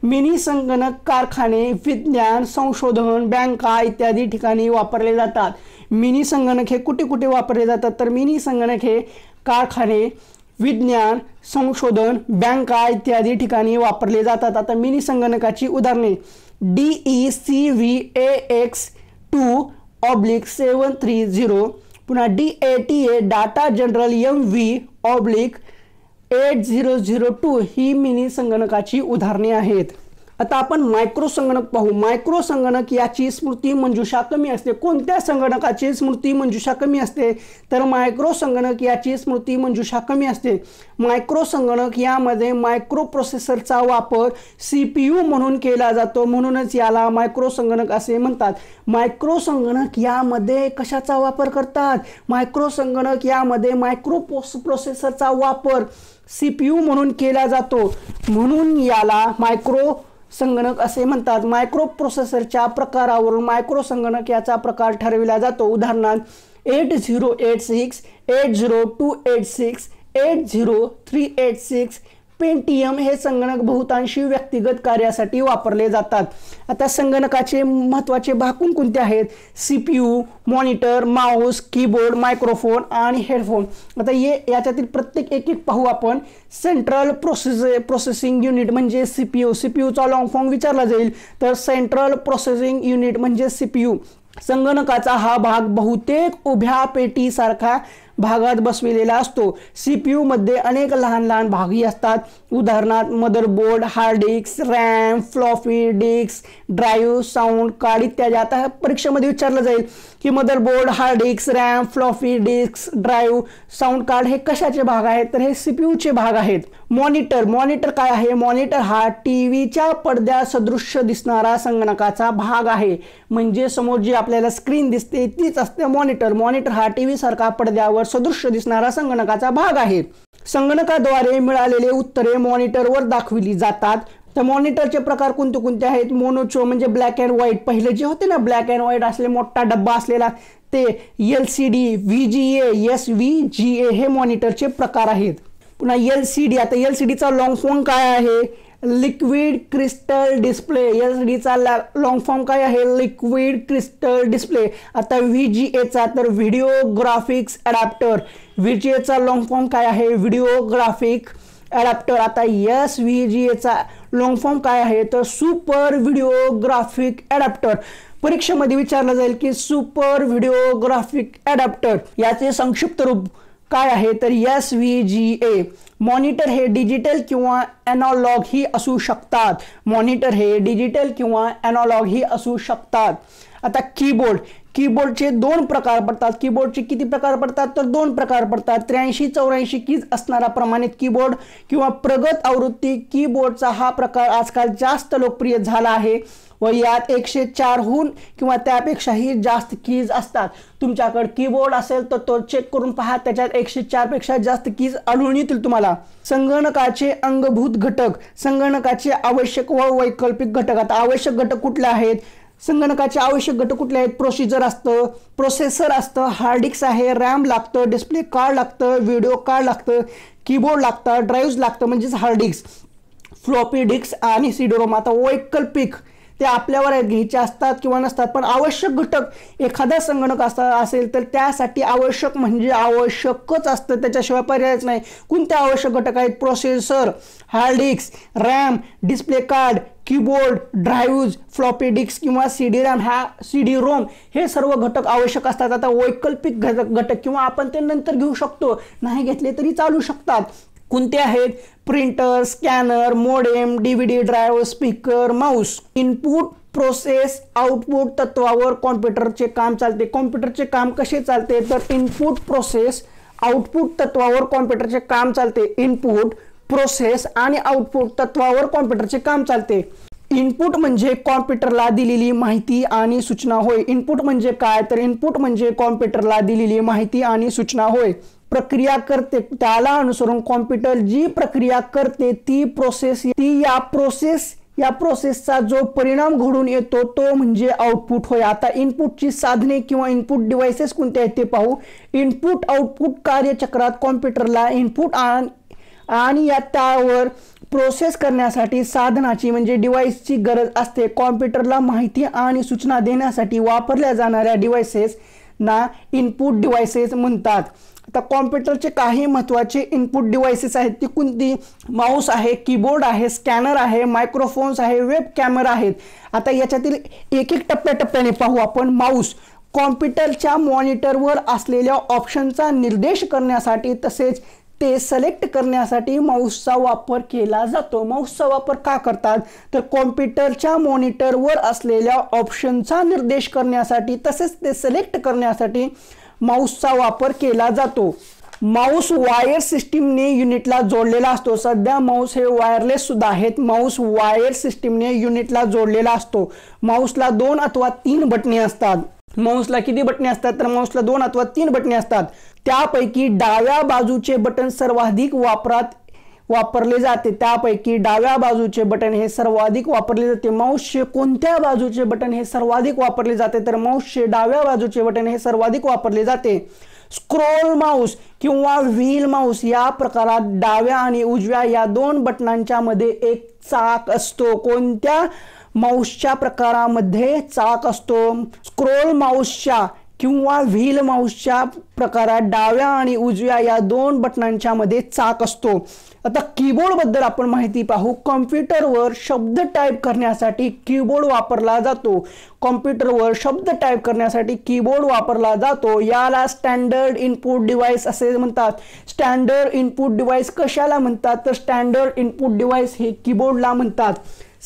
S1: मिनी संगणक कारखाने, विज्ञान, संशोधन, बँका इत्यादी ठिकाणी वापरले जातात। मिनी संगणक हे कुठे कुठे वापरले जातात? तर मिनी संगणक हे कारखाने, विज्ञान, संशोधन, बँका इत्यादी ठिकाणी वापरले जातात। आता मिनी संगणकाची उदाहरणे DECVAX2/730, पुन्हा DATA डाटा जनरल MV/8002 ही मिनी संगणकाची उदाहरणे आहेत। आता आपण मायक्रो संगणक पाहू। मायक्रो संगणक याची स्मृती मंजुषा कमी असते। कोणत्या संगणकाची स्मृती मंजुषा कमी असते? तर मायक्रो संगणक याची स्मृती मंजुषा कमी असते। मायक्रो संगणक यामध्ये मायक्रो प्रोसेसरचा वापर CPU म्हणून केला जातो, म्हणूनच याला मायक्रो संगणक असे म्हणतात। मायक्रो संगणक यामध्ये कशाचा वापर करतात? मायक्रो संगणक यामध्ये मायक्रो प्रोसेसरचा वापर CPU म्हणून केला जातो, म्हणून याला मायक्रो संगणक असे म्हणतात। मायक्रो प्रोसेसरच्या प्रकारावरून मायक्रो संगणक याचा प्रकार ठरविला जातो। उदाहरणार्थ 8086, 80286, 80386, पेंटियम हे संगणक बहुतांशी व्यक्तिगत कार्यासाठी वापरले जातात। आता संगणकाचे महत्त्वाचे भाग कोणते आहेत? CPU, monitor, mouse, keyboard, microphone आणि हेडफोन। आता याच्यातील प्रत्येक एक पाहू आपण। सेंट्रल प्रोसेसिंग युनिट म्हणजे CPU। CPUचा लॉंग फॉर्म विचारला जाईल, तर सेंट्रल प्रोसेसिंग युनिट म्हणजे CPU। संगणकाचा हा भाग बहुतेक उभ्या पेटीसारखा भागात बसविलेला असतो। CPU मध्ये अनेक लहान लहान भागी असतात। उदाहरणार्थ motherboard, hard disk, RAM, floppy disk, drive, sound card इत्यादी। आता परीक्षेमध्ये विचारलं जाईल की motherboard, hard disk, RAM, floppy disk drive, sound card हे कशाचे भाग आहेत तर हे सीपीयूचे भाग आहेत. मॉनिटर काय आहे? मॉनिटर हा टीव्हीच्या पडद्या सदृश्य दिसणारा संगणकाचा भाग आहे. म्हणजे समोर जी आपल्याला स्क्रीन दिसते तीच असते मॉनिटर. मॉनिटर हा टीव्ही सारखा पडद्यावर सदृश्य दिसणारा संगणकाचा भाग आहे. संगणकाद्वारे मिळालेले उत्तरे मॉनिटरवर दाखविली जातात. तर मॉनिटरचे प्रकार कोणते कोणते आहेत? मोनोचो म्हणजे ब्लॅक अँड व्हाईट, पहिले जे होते ना ब्लॅक अँड व्हाईट असले मोठा डब्बा असलेला ते. LCD, VGA, SVGA हे मॉनिटरचे प्रकार आहेत. पुन्हा LCD, आता LCDचा लॉंग फॉर्म काय आहे? Liquid crystal display. LCDचा लॉंग फॉर्म काय आहे? Liquid crystal display. आता VGAचा तर व्हिडिओ ग्राफिक्स अडॅप्टर. VGAचा लॉंग फॉर्म काय आहे? Video graphic adapter. आता SVGAचा लॉंग फॉर्म काय आहे तर सुपर व्हिडिओ ग्राफिक अडॅप्टर. परीक्षेमध्ये विचारलं जाईल की सुपर व्हिडिओ ग्राफिक अडॅप्टर याचे संक्षिप्त रूप काय आहे तर SVGA. मॉनिटर हे डिजिटल किंवा एनालॉग ही असू शकतात. मॉनिटर हे डिजिटल किंवा एनालॉग ही असू शकतात. आता कीबोर्डचे 2 प्रकार पडतात. कीबोर्डचे किती प्रकार पडतात तर 2 प्रकार पडतात. 83-84 कीज असणारा प्रमाणित कीबोर्ड किंवा प्रगत आवृत्ती कीबोर्डचा हा प्रकार आजकाल जास्त लोकप्रिय झाला आहे व यात 104हून किंवा त्यापेक्षाही जास्त कीज असतात. तुमच्याकडे कीबोर्ड असेल तर तो चेक करून पहा, त्याच्यात 104 पेक्षा जास्त कीज आढळून येतील तुम्हाला. संगणकाचे अंगभूत घटक. संगणकाचे आवश्यक व वैकल्पिक घटक. आता आवश्यक घटक कुठले आहेत? संगणकाचे आवश्यक घटक कुठले आहेत? प्रोसेसर असतं, हार्ड डिस्क आहे, रॅम लागतं, डिस्प्ले कार्ड लागतं, व्हिडिओ कार्ड लागतं, कीबोर्ड लागतं, ड्राईव्ह लागतं म्हणजेच हार्ड डिस्क, फ्लॉपी डिस्क आणि CD रोम. आता वैकल्पिक ते आपल्यावर घ्यायचे असतात किंवा नसतात, पण आवश्यक घटक एखादा संगणक असेल तर त्यासाठी आवश्यक म्हणजे आवश्यकच असतं, त्याच्याशिवाय पर्यायच नाही. कोणते आवश्यक घटक आहेत? Processor, hard disk, RAM, display card, keyboard, drive, floppy disk किंवा CD रोम हे सर्व घटक आवश्यक असतात. आता वैकल्पिक घटक किंवा आपण ते नंतर घेऊ शकतो, नाही घेतले तरी चालू शकतात. कोणते आहेत? Printer, scanner, modem, DVD drive, speaker, Mouse. Input, process, output तत्वावर कॉम्प्युटरचे काम चालते. कॉम्प्युटरचे काम कसे चालते तर इनपुट, प्रोसेस, आउटपुट तत्वावर कॉम्प्युटरचे काम चालते. इनपुट, प्रोसेस आणि आउटपुट तत्वावर कॉम्प्युटरचे काम चालते. इनपुट म्हणजे कॉम्प्युटरला दिलेली माहिती आणि सूचना होय. इनपुट म्हणजे काय तर इनपुट म्हणजे कॉम्प्युटरला दिलेली माहिती आणि सूचना होय. प्रक्रिया करते त्याला अनुसरून कॉम्प्युटर जी प्रक्रिया करते ती या प्रोसेसचा जो परिणाम घडून येतो तो म्हणजे आउटपुट होय. आता इनपुटची साधने किंवा इनपुट डिव्हाइसेस कोणते आहेत ते पाहू. इनपुट आउटपुट कार्यचक्रात कॉम्प्युटरला इनपुट आणि त्यावर प्रोसेस करण्यासाठी साधनाची म्हणजे डिव्हाइसची गरज असते. कॉम्प्युटरला माहिती आणि सूचना देण्यासाठी वापरल्या जाणाऱ्या डिव्हाइसेस ना इनपुट डिव्हाइसेस म्हणतात. आता कॉम्प्युटरचे काही महत्त्वाचे इनपुट डिव्हाइसेस आहेत ती कोणती? माऊस आहे, कीबोर्ड आहे, स्कॅनर आहे, मायक्रोफोन्स आहे, वेब कॅमेरा आहेत. आता याच्यातील एक टप्प्याटप्प्याने पाहू आपण. माऊस कॉम्प्युटरच्या मॉनिटरवर असलेल्या ऑप्शनचा निर्देश करण्यासाठी तसेच ते सिलेक्ट करण्यासाठी माऊसचा वापर केला जातो. माऊसचा वापर का करतात तर कॉम्प्युटरच्या मॉनिटरवर असलेल्या ऑप्शनचा निर्देश करण्यासाठी तसेच ते सिलेक्ट करण्यासाठी माऊसचा वापर केला जातो. माऊस वायर सिस्टीमने युनिटला जोडलेला असतो. सध्या माऊस हे वायरलेस सुद्धा आहेत. माऊस वायर सिस्टीमने युनिटला जोडलेला असतो. माऊसला 2 अथवा 3 बटणे असतात. माऊसला किती बटणे असतात तर माऊसला 2 अथवा 3 बटणे असतात. त्यापैकी डाव्या बाजूचे बटन सर्वाधिक वापरले जाते. त्यापैकी डाव्या बाजूचे बटन हे सर्वाधिक वापरले जाते. माऊसचे कोणत्या बाजूचे बटन हे सर्वाधिक वापरले जाते तर माऊसचे डाव्या बाजूचे बटन हे सर्वाधिक वापरले जाते. स्क्रोल माऊस किंवा व्हील माऊस या प्रकारात डाव्या आणि उजव्या या 2 बटनांच्या मध्ये एक चाक असतो. कोणत्या माऊसच्या प्रकारामध्ये चाक असतो? स्क्रोल माऊसच्या किंवा व्हील माऊसच्या प्रकारात डाव्या आणि उजव्या या 2 बटनांच्या मध्ये चाक असतो. आता कीबोर्ड बद्दल आपण माहिती पाहू. कॉम्प्युटरवर शब्द टाइप करण्यासाठी कीबोर्ड वापरला जातो. कॉम्प्युटरवर शब्द टाइप करण्यासाठी कीबोर्ड वापरला जातो. याला स्टँडर्ड इनपुट डिव्हाइस असे म्हणतात. स्टँडर्ड इनपुट डिव्हाइस कशाला म्हणतात तर स्टँडर्ड इनपुट डिव्हाइस हे कीबोर्डला म्हणतात.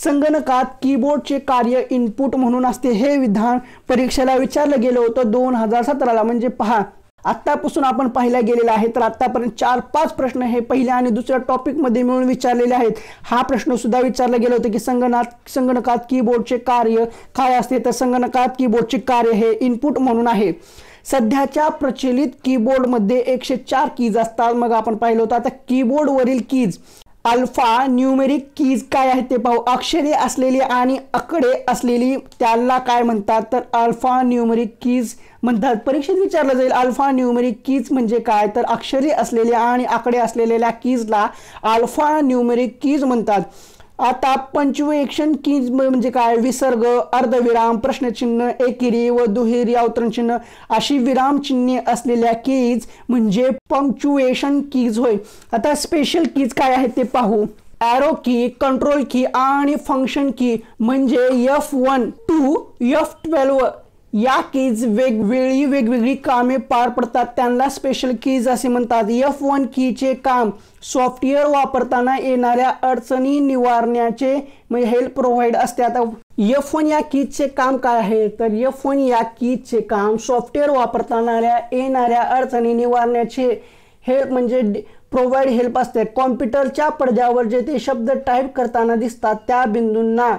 S1: संगणकात कीबोर्डचे कार्य इनपुट म्हणून असते हे विधान परीक्षेला विचारलं गेलं होतं 2017ला. म्हणजे पहा आतापासून आपण पाहिला गेलेला आहे. तर आतापर्यंत 4-5 प्रश्न हे पहिल्या आणि दुसऱ्या टॉपिक मध्ये मिळून विचारलेले आहेत. हा प्रश्न सुद्धा विचारला गेला होता की संगणकात कीबोर्डचे कार्य काय असते. तर संगणकात कीबोर्डचे कार्य हे इनपुट म्हणून आहे. सध्याच्या प्रचलित कीबोर्डमध्ये 104 कीज असतात. मग आपण पाहिलं होतं. आता कीबोर्डवरील कीज अल्फा न्यूमेरिक कीज काय आहेत ते पाहू. अक्षरे असलेली आणि आकडे असलेली त्याला काय म्हणतात. तर अल्फा न्यूमेरिक कीज म्हणतात. परीक्षेत विचारलं जाईल अल्फा न्यूमेरिक कीज म्हणजे काय. तर अक्षरे असलेल्या आणि आकडे असलेल्या कीजला अल्फा न्यूमेरिक कीज म्हणतात. आता पंक्च्युएशन कीज म्हणजे काय. विसर्ग, अर्धविराम, प्रश्नचिन्ह, एकेरी व दुहेरी अवतरणचिन्ह अशी विरामचिन्हे असलेल्या कीज म्हणजे पंक्च्युएशन कीज होय. आता स्पेशल कीज काय आहेत ते पाहू. एरो की, कंट्रोल की आणि फंक्शन की म्हणजे F1 to F12 या कीज वेगवेगळी कामे पार पडतात त्यांना स्पेशल कीज असे म्हणतात. F1 कीचे काम सॉफ्टवेअर वापरताना येणाऱ्या अडचणी निवारण्याचे म्हणजे हेल्प प्रोव्हाइड असते. आता F1 या कीजचे काम काय आहे. तर F1 या कीजचे काम सॉफ्टवेअर वापरताना येणाऱ्या अडचणी निवारण्याचे हेल्प म्हणजे प्रोव्हाइड हेल्प असते. कॉम्प्युटरच्या पडद्यावर जे ते शब्द टाईप करताना दिसतात त्या बिंदूंना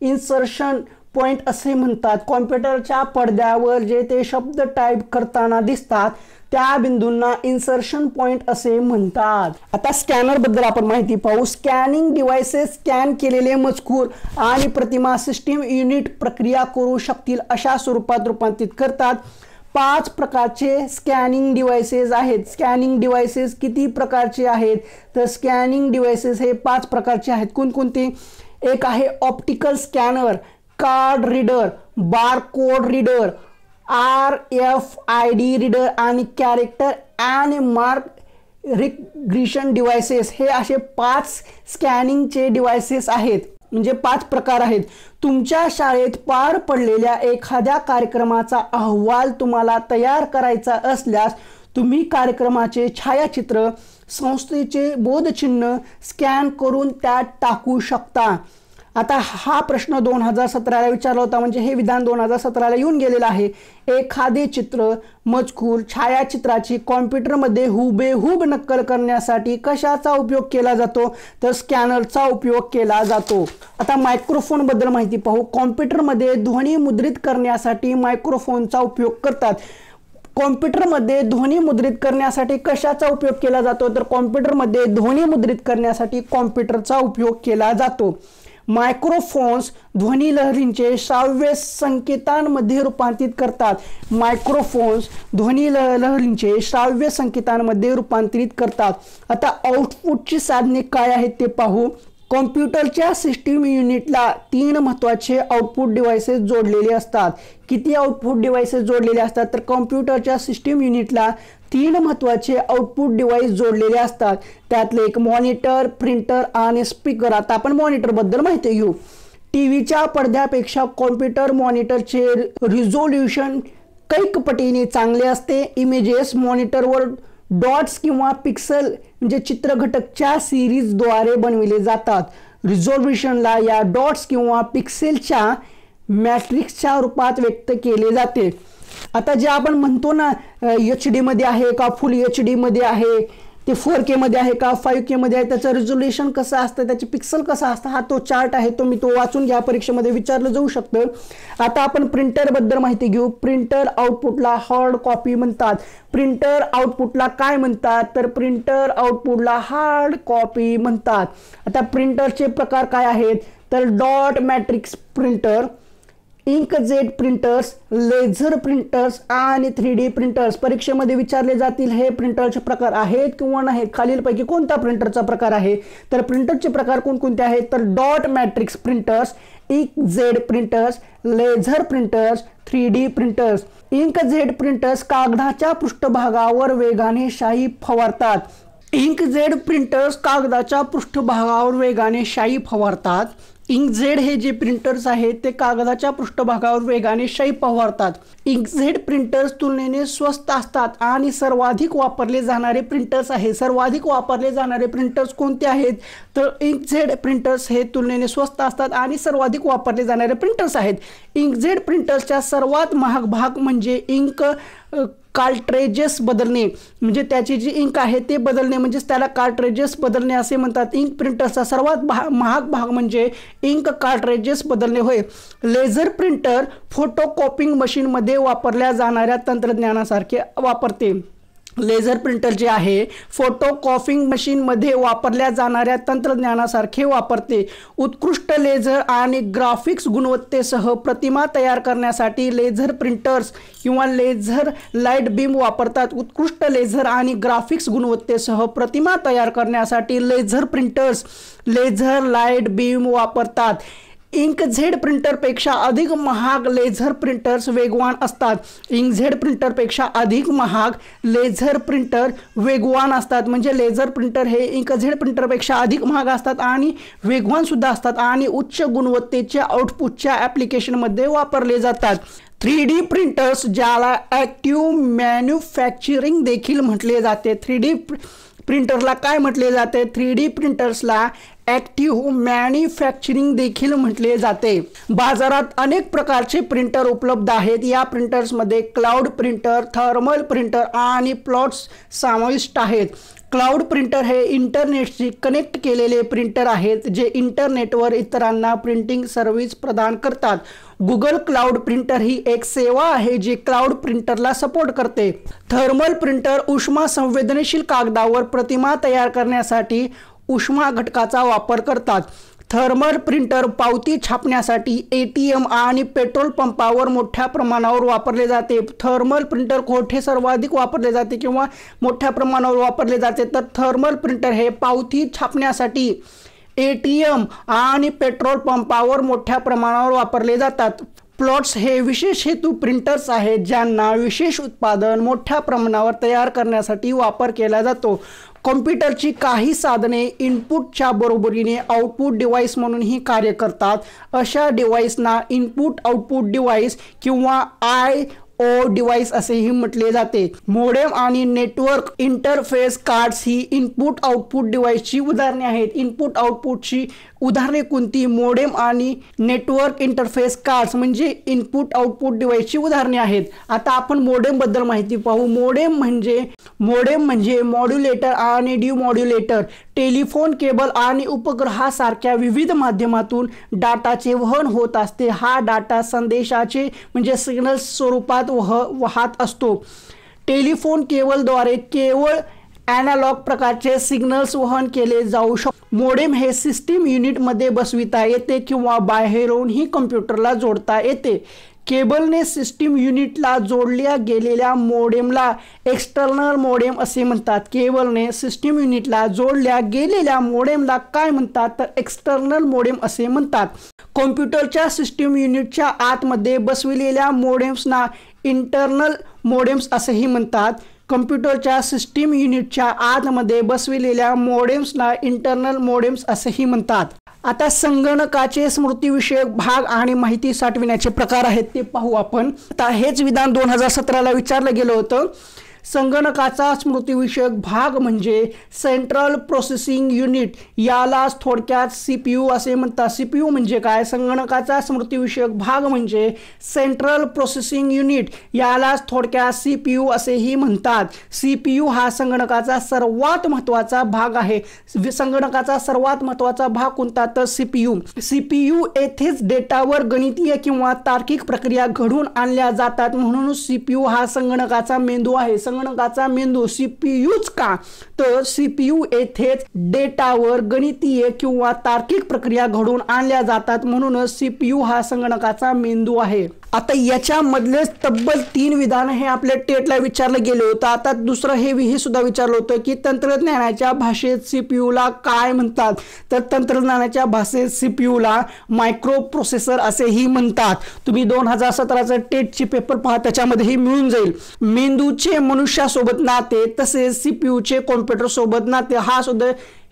S1: इन्सर्शन पॉइंट असे म्हणतात. कॉम्प्युटरच्या पडद्यावर जे ते शब्द टाईप करताना दिसतात त्या बिंदूंना इन्सर्शन पॉइंट असे म्हणतात. आता स्कॅनर बद्दल आपण माहिती पाहू. स्कॅनिंग डिव्हाइसेस स्कॅन केलेले मजकूर आणि प्रतिमा सिस्टीम युनिट प्रक्रिया करू शकतील अशा स्वरूपात रूपांतरित करतात. 5 प्रकारचे स्कॅनिंग डिव्हाइसेस आहेत. स्कॅनिंग डिव्हाइसेस किती प्रकारचे आहेत. तर स्कॅनिंग डिव्हाइसेस हे 5 प्रकारचे आहेत. कोणकोणते. एक आहे optical scanner, card reader, barcode reader, RFID reader आणि कॅरेक्टर आणि मार्क रिकग्निशन डिव्हाइसेस. हे असे 5 स्कॅनिंगचे डिव्हाइसेस आहेत. म्हणजे 5 प्रकार आहेत. तुमच्या शाळेत पार पडलेल्या एखाद्या कार्यक्रमाचा अहवाल तुम्हाला तयार करायचा असल्यास तुम्ही कार्यक्रमाचे छायाचित्र, संस्थेचे बोधचिन्ह स्कॅन करून त्यात टाकू शकता. आता हा प्रश्न 2017ला विचारला होता. म्हणजे हे विधान 2017ला येऊन गेलेलं आहे. एखादे चित्र, मजकूर, छायाचित्राची कॉम्प्युटरमध्ये हुबेहूब नक्कल करण्यासाठी कशाचा उपयोग केला जातो. तर स्कॅनरचा उपयोग केला जातो. आता मायक्रोफोन बद्दल माहिती पाहू. कॉम्प्युटरमध्ये ध्वनी मुद्रित करण्यासाठी मायक्रोफोनचा उपयोग करतात. कॉम्प्युटरमध्ये ध्वनी मुद्रित करण्यासाठी कशाचा उपयोग केला जातो. तर कॉम्प्युटरमध्ये ध्वनी मुद्रित करण्यासाठी कॉम्प्युटरचा उपयोग केला जातो. मायक्रोफोन्स ध्वनी लहरींचे श्राव्य संकेतांमध्ये रूपांतरित करतात. मायक्रोफोन्स ध्वनी लहरींचे श्राव्य संकेतांमध्ये रूपांतरित करतात. आता आउटपुटची साधने काय आहेत ते पाहू. कॉम्प्युटरच्या सिस्टीम युनिटला 3 महत्त्वाचे आउटपुट डिव्हाइसेस जोडलेले असतात. किती आउटपुट डिव्हाइसेस जोडलेले असतात. तर कॉम्प्युटरच्या सिस्टीम युनिटला 3 महत्त्वाचे आउटपुट डिव्हाइस जोडलेले असतात. त्यातले एक मॉनिटर, प्रिंटर आणि स्पीकर. आता आपण मॉनिटर बद्दल माहिती घेऊ. टीव्हीच्या पडद्यापेक्षा कॉम्प्युटर मॉनिटरचे रिझोल्यूशन कैक पटीने चांगले असते. इमेजेस मॉनिटरवर डॉट्स किंवा पिक्सल म्हणजे चित्र घटकच्या सिरीजद्वारे बनविले जातात. रिझोल्यूशनला या डॉट्स किंवा पिक्सेलच्या मॅट्रिक्सच्या रूपात व्यक्त केले जाते. आता जे आपण म्हणतो ना HD मध्ये आहे का, फुल HD मध्ये आहे, ते 4K मध्ये आहे का, 5K मध्ये आहे, त्याचं रिझोल्यूशन कसं असतं, त्याचे पिक्सल कसं असतं, हा तो चार्ट आहे. तो वाचून घ्या, परीक्षेमध्ये विचारलं जाऊ शकतं. आता आपण प्रिंटर बद्दल माहिती घेऊ. प्रिंटर आउटपुटला हार्ड कॉपी म्हणतात. प्रिंटर आउटपुटला काय म्हणतात. तर प्रिंटर आउटपुटला हार्ड कॉपी म्हणतात. आता प्रिंटरचे प्रकार काय आहेत. तर dot matrix printer, inkjet printers, laser printers आणि 3D प्रिंटर्स. परीक्षेमध्ये विचारले जातील हे प्रिंटरचे प्रकार आहेत किंवा नाहीत. खालीलपैकी कोणता प्रिंटरचा प्रकार आहे. तर प्रिंटरचे प्रकार कोणकोणते आहेत. तर dot matrix printers, inkjet printers, laser printers, 3D printers. Inkjet printers कागदाच्या पृष्ठभागावर वेगाने शाई फवारतात. इंकजेट प्रिंटर्स कागदाच्या पृष्ठभागावर वेगाने शाई फवारतात. इंकजेट हे जे प्रिंटर्स आहेत ते कागदाच्या पृष्ठभागावर वेगाने शाई फवारतात. इंकजेट प्रिंटर्स तुलनेने स्वस्त असतात आणि सर्वाधिक वापरले जाणारे प्रिंटर्स आहेत. सर्वाधिक वापरले जाणारे प्रिंटर्स कोणते आहेत तर इंकजेट प्रिंटर्स हे तुलनेने स्वस्त असतात आणि सर्वाधिक वापरले जाणारे प्रिंटर्स आहेत. इंकजेट प्रिंटर्सचा सर्वात महाग भाग म्हणजे इंक कार्ट्रेजेस बदलणे, म्हणजे त्याची जी इंक आहे ते बदलणे, म्हणजेच त्याला कार्ट्रेजेस बदलणे असे म्हणतात. इंक प्रिंटरचा सर्वात महाग भाग म्हणजे इंक कार्ट्रेजेस बदलणे होय. लेझर प्रिंटर फोटोकॉपिंग मशीनमध्ये वापरल्या जाणाऱ्या तंत्रज्ञानासारखे वापरते. लेझर प्रिंटर जे आहे फोटोकॉपिंग मशीनमध्ये वापरल्या जाणाऱ्या तंत्रज्ञानासारखे वापरते. उत्कृष्ट लेझर आणि ग्राफिक्स गुणवत्तेसह प्रतिमा तयार करण्यासाठी लेझर प्रिंटर्स किंवा लेझर लाईट बीम वापरतात. उत्कृष्ट लेझर आणि ग्राफिक्स गुणवत्तेसह प्रतिमा तयार करण्यासाठी laser printers laser light beam वापरतात. इंकजेट प्रिंटरपेक्षा अधिक महाग लेझर प्रिंटर्स वेगवान असतात. इंकजेट प्रिंटरपेक्षा अधिक महाग लेझर प्रिंटर वेगवान असतात. म्हणजे लेझर प्रिंटर हे इंकजेट प्रिंटरपेक्षा अधिक महाग असतात आणि वेगवान सुद्धा असतात आणि उच्च गुणवत्तेच्या आउटपुटच्या ॲप्लिकेशनमध्ये वापरले जातात. 3D प्रिंटर्स ज्याला ॲक्टिव्ह मॅन्युफॅक्चरिंग देखील म्हटले जाते. 3D प्रिंटरला काय म्हटले जाते? 3D प्रिंटर्सला ॲक्टिव्ह मॅन्युफॅक्चरिंग देखील म्हटले जाते. बाजारात अनेक प्रकारचे प्रिंटर उपलब्ध आहेत. या प्रिंटर्समध्ये क्लाउड प्रिंटर, थर्मल प्रिंटर आणि प्लॉट्स समाविष्ट आहेत. क्लाउड प्रिंटर हे इंटरनेटशी कनेक्ट केलेले प्रिंटर आहेत जे इंटरनेटवर इतरांना प्रिंटिंग सर्व्हिस प्रदान करतात. गुगल क्लाउड प्रिंटर ही एक सेवा आहे जी क्लाउड प्रिंटरला सपोर्ट करते. थर्मल प्रिंटर उष्मा संवेदनशील कागदावर प्रतिमा तयार करण्यासाठी उष्मा घटकाचा वापर करतात. थर्मल प्रिंटर पावती छापण्यासाठी ATM आणि पेट्रोल पंपावर मोठ्या प्रमाणावर वापरले जाते. थर्मल प्रिंटर कोठे सर्वाधिक वापरले जाते किंवा मोठ्या प्रमाणावर वापरले जाते तर थर्मल प्रिंटर हे पावती छापण्यासाठी ATM आणि पेट्रोल पंपावर मोठ्या प्रमाणावर वापरले जातात. प्लॉट्स हे विशेष हेतू प्रिंटर्स आहेत ज्यांना विशेष उत्पादन मोठ्या प्रमाणावर तयार करण्यासाठी वापर केला जातो. कॉम्प्युटरची काही साधने इनपुटच्या बरोबरीने आउटपुट डिव्हाइस म्हणूनही कार्य करतात. अशा डिव्हाइसना इनपुट आउटपुट डिव्हाइस किंवा IO डिव्हाइस असेही म्हटले जाते. मोडेम आणि नेटवर्क इंटरफेस कार्ड्स ही इनपुट आउटपुट डिव्हाइसची उदाहरणे आहेत. इनपुट आउटपुटची उदाहरणे कोणती? मोडेम आणि नेटवर्क इंटरफेस कार्ड्स म्हणजे इनपुट आउटपुट डिव्हाइसची उदाहरणे आहेत. आता आपण मोडेम बद्दल माहिती पाहू. मोडेम म्हणजे मॉड्युलेटर आणि डिमॉड्युलेटर. टेलिफोन, केबल आणि उपग्रहासारख्या विविध माध्यमातून डाटाचे वहन होत असते. हा डाटा संदेशाचे म्हणजे सिग्नल्स स्वरूपात वाहत असतो. टेलिफोन केबलद्वारे केवळ ॲनालॉग प्रकारचे सिग्नल्स वहन केले जाऊ शकतात. मोडेम हे सिस्टीम युनिटमध्ये बसविता येते किंवा बाहेरूनही कम्प्युटरला जोडता येते. केबलने सिस्टीम युनिटला जोडल्या गेलेल्या मोडेमला एक्सटर्नल मोडेम असे म्हणतात. केबलने सिस्टीम युनिटला जोडल्या गेलेल्या मोडेमला काय म्हणतात तर एक्सटर्नल मोडेम असे म्हणतात. कॉम्प्युटरच्या सिस्टीम युनिटच्या आतमध्ये बसविलेल्या मोडेम्सना इंटरनल मोडेम्स असेही म्हणतात. कम्प्युटरच्या सिस्टीम युनिटच्या आतमध्ये बसविलेल्या मोडेम्सना इंटरनल मोडेम्स असेही म्हणतात. आता संगणकाचे स्मृतीविषयक भाग आणि माहिती साठविण्याचे प्रकार आहेत ते पाहू आपण. आता हेच विधान 2017ला विचारलं गेलं होतं. संगणकाचा स्मृतीविषयक भाग म्हणजे सेंट्रल प्रोसेसिंग युनिट, यालाच थोडक्यात CPU असे म्हणतात. CPU म्हणजे काय? संगणकाचा स्मृतीविषयक भाग म्हणजे सेंट्रल प्रोसेसिंग युनिट, यालाच थोडक्यात CPU असेही म्हणतात. CPU हा संगणकाचा सर्वात महत्त्वाचा भाग आहे. संगणकाचा सर्वात महत्त्वाचा भाग कोणता तर CPU येथेच डेटावर गणितीय किंवा तार्किक प्रक्रिया घडून आणल्या जातात. म्हणूनच CPU हा संगणकाचा मेंदू आहे. संगणकाचा मेंदू CPUच का तर CPU येथेच डेटावर गणितीय किंवा तार्किक प्रक्रिया घडून आणल्या जातात. म्हणूनच CPU हा संगणकाचा मेंदू आहे. आता याच्यामधले तब्बल 3 विधान हे आपल्या टेटला विचारलं गेलं होतं. आता दुसरं हे सुद्धा विचारलं होतं की तंत्रज्ञानाच्या भाषेत सीपीयूला काय म्हणतात. तर तंत्रज्ञानाच्या भाषेत सीपीयूला मायक्रो प्रोसेसर असेही म्हणतात. तुम्ही 2017चा टेटची पेपर पहा, त्याच्यामध्ये मिळून जाईल. मेंदूचे मनुष्यासोबत नाते तसेच सीपीयूचे कॉम्प्युटर सोबत नाते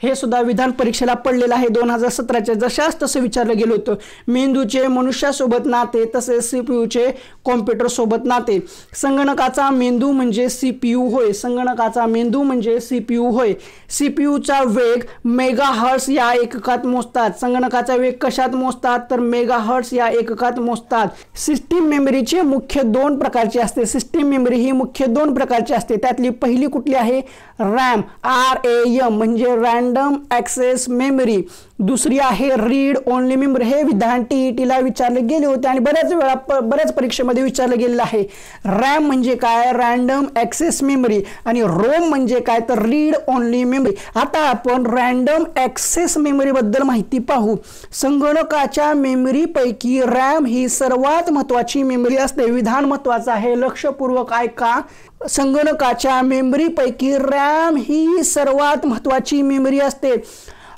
S1: हे सुद्धा विधान परीक्षेला पडलेलं आहे. 2017च्या जशाच तसं विचारलं गेलं होतं. मेंदूचे मनुष्यासोबत नाते तसेच सीपीयूचे कॉम्प्युटर सोबत नाते. संगणकाचा मेंदू म्हणजे सीपीयू होय. संगणकाचा मेंदू म्हणजे सीपीयू होय. सीपीयूचा वेग मेगाहर्ट्झ या एककात मोजतात. संगणकाचा वेग कशात मोजतात तर मेगाहर्ट्झ या एककात मोजतात. सिस्टीम मेमरीचे मुख्य 2 प्रकारचे असते. सिस्टीम मेमरी ही मुख्य 2 प्रकारची असते. त्यातली पहिली कुठली आहे रॅम RAM म्हणजे रँडम ॲक्सेस मेमरी. दुसरी आहे रीड ओनली मेमरी. हे विधान TETला विचारले गेले होते आणि बऱ्याच परीक्षेमध्ये विचारलं गेलेलं आहे. रॅम म्हणजे काय रँडम ॲक्सेस मेमरी आणि रोम म्हणजे काय तर रीड ओनली मेमरी. आता आपण रँडम ॲक्सेस मेमरी बद्दल माहिती पाहू. संगणकाच्या मेमरीपैकी रॅम ही सर्वात महत्त्वाची मेमरी असते. विधान महत्त्वाचं आहे, लक्षपूर्वक ऐका. संगणकाच्या मेमरीपैकी रॅम ही सर्वात महत्त्वाची मेमरी असते.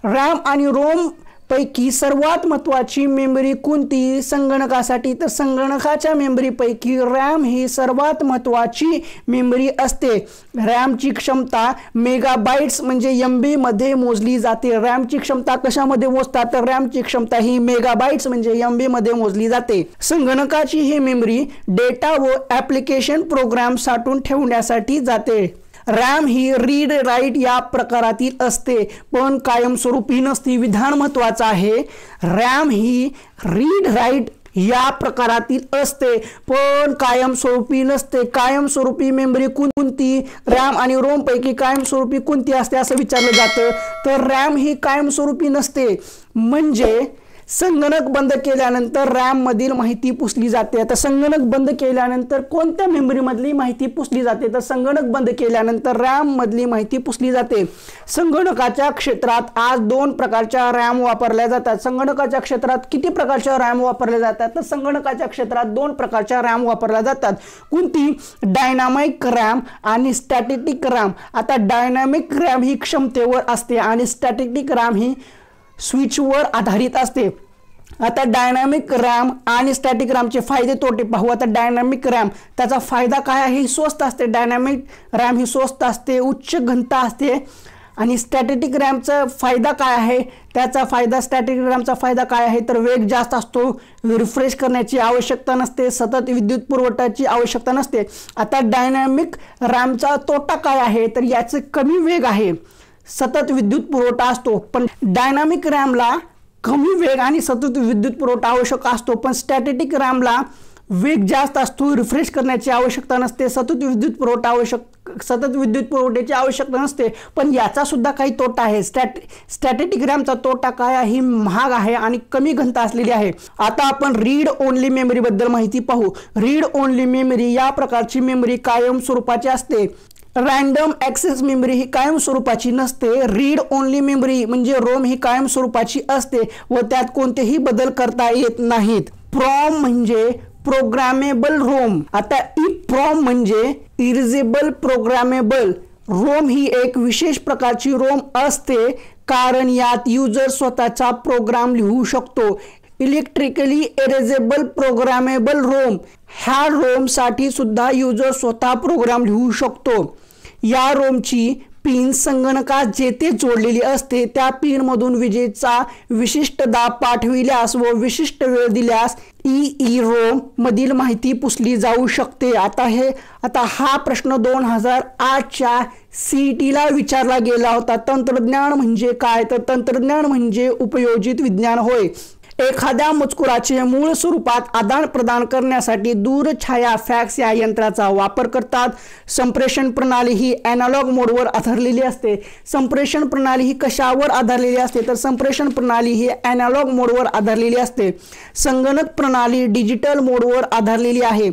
S1: रॅम आणि रोम पैकी सर्वात महत्त्वाची मेमरी कोणती संगणकासाठी तर संगणकाच्या मेमरीपैकी रॅम ही सर्वात महत्त्वाची मेमरी असते. रॅमची क्षमता मेगाबाइट्स म्हणजे MB मध्ये मोजली जाते. रॅमची क्षमता कशामध्ये मोजतात तर रॅमची क्षमता ही मेगाबाइट्स म्हणजे MB मध्ये मोजली जाते. संगणकाची ही मेमरी डेटा व ॲप्लिकेशन प्रोग्राम साठवून ठेवण्यासाठी जाते. रॅम ही रीड राईट या प्रकारातील असते पण कायमस्वरूपी नसते. विधान महत्त्वाचं आहे, रॅम ही रीड राईट या प्रकारातील असते पण कायमस्वरूपी नसते. कायमस्वरूपी मेमरी कोणती रॅम आणि रोम पैकी कायमस्वरूपी कोणती असते असं विचारलं जातं. तर रॅम ही कायमस्वरूपी नसते. म्हणजे संगणक बंद केल्यानंतर रॅम मधील माहिती पुसली जाते. आता संगणक बंद केल्यानंतर कोणत्या मेमरी मधली माहिती पुसली जाते तर संगणक बंद केल्यानंतर रॅम मधली माहिती पुसली जाते. संगणकाच्या क्षेत्रात आज 2 प्रकारच्या रॅम वापरल्या जातात. संगणकाच्या क्षेत्रात किती प्रकारच्या रॅम वापरल्या जातात तर संगणकाच्या क्षेत्रात 2 प्रकारच्या रॅम वापरल्या जातात. कोणती डायनामिक रॅम आणि स्टॅटिक रॅम. आता डायनामिक रॅम ही क्षमतेवर असते आणि स्टॅटिक रॅम ही स्विचवर आधारित असते. आता डायनामिक रॅम आणि स्टॅटिक रॅमचे फायदे तोटे पाहू. आता डायनामिक रॅम त्याचा फायदा काय आहे, ही स्वस्त असते. डायनामिक रॅम ही स्वस्त असते, उच्च घनता असते. आणि स्टॅटिक रॅमचा फायदा काय आहे, त्याचा फायदा स्टॅटिक रॅमचा फायदा काय आहे तर वेग जास्त असतो, रिफ्रेश करण्याची आवश्यकता नसते, सतत विद्युत पुरवठ्याची आवश्यकता नसते. आता डायनामिक रॅमचा तोटा काय आहे तर याचे कमी वेग आहे, सतत विद्युत पुरवठा असतो. पण डायनामिक रॅमला कमी वेग आणि सतत विद्युत पुरवठा आवश्यक असतो. पण स्टॅटिक रॅमला वेग जास्त असतो, रिफ्रेश करण्याची आवश्यकता नसते, सतत विद्युत पुरवठ्याची आवश्यकता नसते. पण याचा सुद्धा काही तोटा आहे. स्टॅटिक रॅमचा तोटा काय आहे, ही महाग आहे आणि कमी घनता असलेली आहे. आता आपण रीड ओनली मेमरी बद्दल माहिती पाहू. रीड ओनली मेमरी या प्रकारची मेमरी कायम स्वरूपाची असते. रँडम ॲक्सेस मेमरी ही कायम स्वरूपाची नसते. रीड ओनली मेमरी म्हणजे रोम ही कायम स्वरूपाची असते व त्यात कोणतेही बदल करता येत नाहीत. प्रॉम म्हणजे प्रोग्रामेबल रोम. आता EEPROM म्हणजे इरेजेबल प्रोग्रामेबल रोम ही एक विशेष प्रकारची रोम असते कारण यात युजर स्वतःचा प्रोग्राम लिहू शकतो. इलेक्ट्रिकली इरेजेबल प्रोग्रामेबल रोम ह्या रोमसाठी सुद्धा युजर स्वतः प्रोग्राम लिहू शकतो. या रोमची पिन संगणकात जेथे जोडलेली असते त्या पिनमधून विजेचा विशिष्ट दाब पाठविल्यास व विशिष्ट वेळ दिल्यास EEPROM मधील माहिती पुसली जाऊ शकते. आता हा प्रश्न 2008च्या CETला विचारला गेला होता. तंत्रज्ञान म्हणजे काय तर तंत्रज्ञान म्हणजे उपयोजित विज्ञान होय. एखाद्या मजकुराचे मूळ स्वरूपात आदान प्रदान करण्यासाठी दूरछाया फॅक्स या यंत्राचा वापर करतात. संप्रेषण प्रणाली ही ॲनालॉग मोडवर आधारलेली असते. संप्रेषण प्रणाली ही कशावर आधारलेली असते तर संप्रेषण प्रणाली ही ॲनालॉग मोडवर आधारलेली असते. संगणक प्रणाली डिजिटल मोडवर आधारलेली आहे.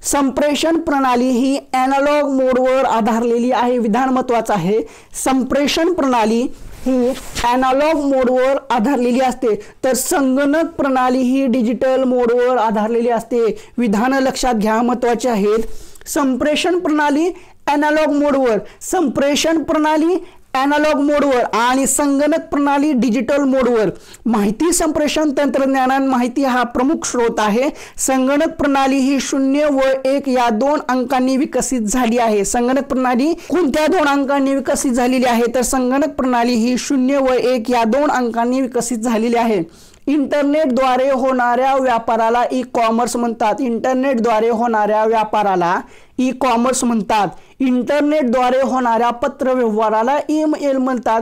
S1: संप्रेषण प्रणाली ही ॲनालॉग मोडवर आधारलेली आहे. विधान महत्त्वाचं आहे. संप्रेषण प्रणाली ही ॲनालॉग मोडवर आधारलेली असते, तर संगणक प्रणाली ही डिजिटल मोडवर आधारलेली असते. विधान लक्षात घ्या, महत्त्वाचे आहेत. संप्रेषण प्रणाली ॲनालॉग मोडवर, संप्रेषण प्रणाली ॲनालॉग मोडवर आणि संगणक प्रणाली डिजिटल मोडवर. माहिती संप्रेषण तंत्रज्ञानात माहिती हा प्रमुख स्रोत आहे. संगणक प्रणाली ही 0 व 1 या 2 अंकांनी विकसित झाली आहे. संगणक प्रणाली कोणत्या 2 अंकांनी विकसित झालेली आहे, तर संगणक प्रणाली ही 0 व 1 या 2 अंकांनी विकसित झालेली आहे. इंटरनेटद्वारे होणाऱ्या व्यापाराला ई कॉमर्स म्हणतात. इंटरनेटद्वारे होणाऱ्या व्यापाराला ई कॉमर्स म्हणतात. इंटरनेटद्वारे होणाऱ्या पत्रव्यवहाराला ईमेल म्हणतात.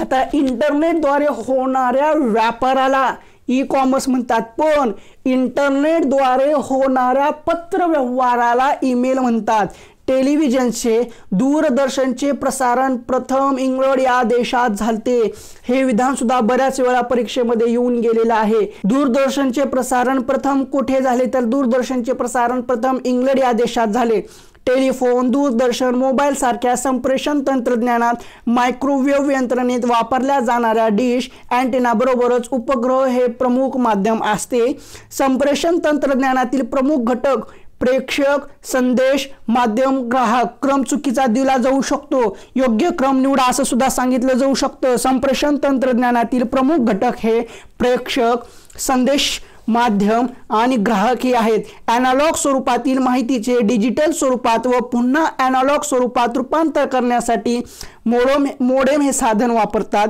S1: आता इंटरनेटद्वारे होणाऱ्या व्यापाराला ई कॉमर्स म्हणतात, पण इंटरनेटद्वारे होणाऱ्या पत्रव्यवहाराला ईमेल म्हणतात. टेलिव्हिजनचे दूरदर्शनचे प्रसारण प्रथम इंग्लंड या देशात झालते. हे विधान सुद्धा बऱ्याच वेळा परीक्षेमध्ये येऊन गेलेलं आहे. दूरदर्शनचे प्रसारण प्रथम कुठे झाले, तर दूरदर्शनचे प्रसारण प्रथम इंग्लंड या देशात झाले. टेलिफोन, दूरदर्शन, मोबाईल सारख्या संप्रेषण तंत्रज्ञानात मायक्रोवेव्ह यंत्रणेत वापरल्या जाणाऱ्या डिश अँटेना बरोबरच उपग्रह हे प्रमुख माध्यम असते. संप्रेषण तंत्रज्ञानातील प्रमुख घटक प्रेषक, संदेश, माध्यम, ग्राहक. क्रम चुकीचा दिला जाऊ शकतो, योग्य क्रम निवडा असं सुद्धा सांगितलं जाऊ शकतं. संप्रेषण तंत्रज्ञानातील प्रमुख घटक हे प्रेषक, संदेश, माध्यम आणि ग्राहक हे आहेत. ॲनालॉग स्वरूपातील माहितीचे डिजिटल स्वरूपात व पुन्हा ॲनालॉग स्वरूपात रूपांतर करण्यासाठी मोडेम हे साधन वापरतात.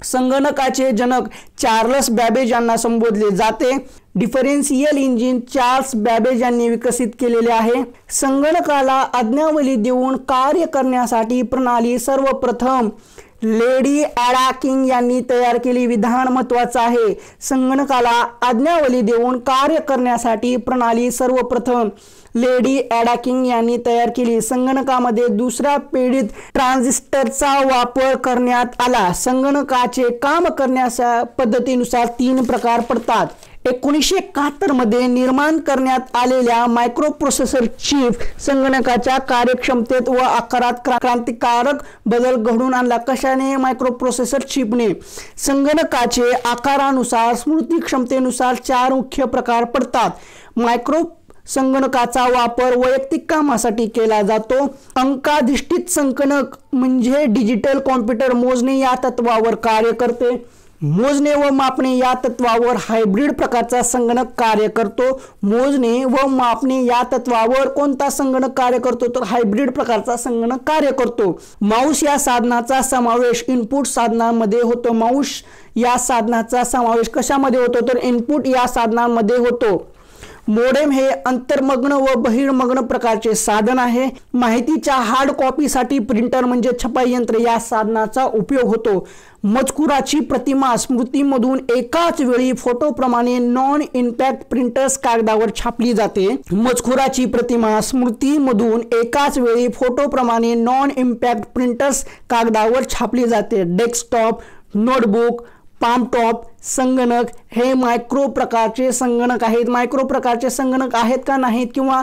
S1: संगणकाचे जनक चार्ल्स बॅबेज यांना संबोधले जाते. डिफरेन्शियल इंजिन चार्ल्स बॅबेज यांनी विकसित केलेले आहे. संगणकाला आज्ञावली देऊन कार्य करण्यासाठी प्रणाली सर्वप्रथम लेडी ॲडा किंग यांनी तयार केली. विधान महत्त्वाचं आहे. संगणकाला आज्ञावली देऊन कार्य करण्यासाठी प्रणाली सर्वप्रथम लेडी ॲडा किंग यांनी तयार केली. संगणकामध्ये दुसऱ्या पिढीत ट्रान्झिस्टरचा वापर करण्यात आला. संगणकाचे काम करण्याच्या पद्धतीनुसार 3 प्रकार पडतात. 1971 मध्ये निर्माण करण्यात आलेल्या मायक्रोप्रोसेसर चिप संगणकाच्या कार्यक्षमतेत व आकारात क्रांतिकारक बदल घडवून आणला. कशाने? मायक्रोप्रोसेसर चिपने. संगणकाचे आकारानुसार, स्मृती क्षमतेनुसार 4 मुख्य प्रकार पडतात. मायक्रो संगणकाचा वापर वैयक्तिक कामासाठी केला जातो. अंकाधिष्ठित संगणक म्हणजे डिजिटल कॉम्प्युटर मोजणे या तत्वावर कार्य करते. मोजणे व मापणे या तत्वावर हायब्रिड प्रकारचा संगणक कार्य करतो. मोजणे व मापणे या तत्वावर कोणता संगणक कार्य करतो, तर हायब्रिड प्रकारचा संगणक कार्य करतो. माऊस या साधनाचा समावेश इनपुट साधनांमध्ये होतो. माऊस या साधनाचा समावेश कशामध्ये होतो, तर इनपुट या साधनांमध्ये होतो. मोडेम हे अंतर्मग्न व बहिर्मग्न प्रकारचे साधन आहे. माहितीच्या हार्ड कॉपीसाठी प्रिंटर म्हणजे छपाई यंत्र या साधनाचा उपयोग होतो. मजकुराची प्रतिमा स्मृतीमधून एकाच वेळी फोटोप्रमाणे नॉन इम्पॅक्ट प्रिंटर्स कागदावर छापली जाते. मजकुराची प्रतिमा स्मृतीमधून एकाच वेळी फोटोप्रमाणे नॉन इम्पॅक्ट प्रिंटर्स कागदावर छापली जाते. डेस्कटॉप, नोटबुक, पामटॉप संगणक हे मायक्रो प्रकारचे संगणक आहेत. मायक्रो प्रकारचे संगणक आहेत का नाहीत, किंवा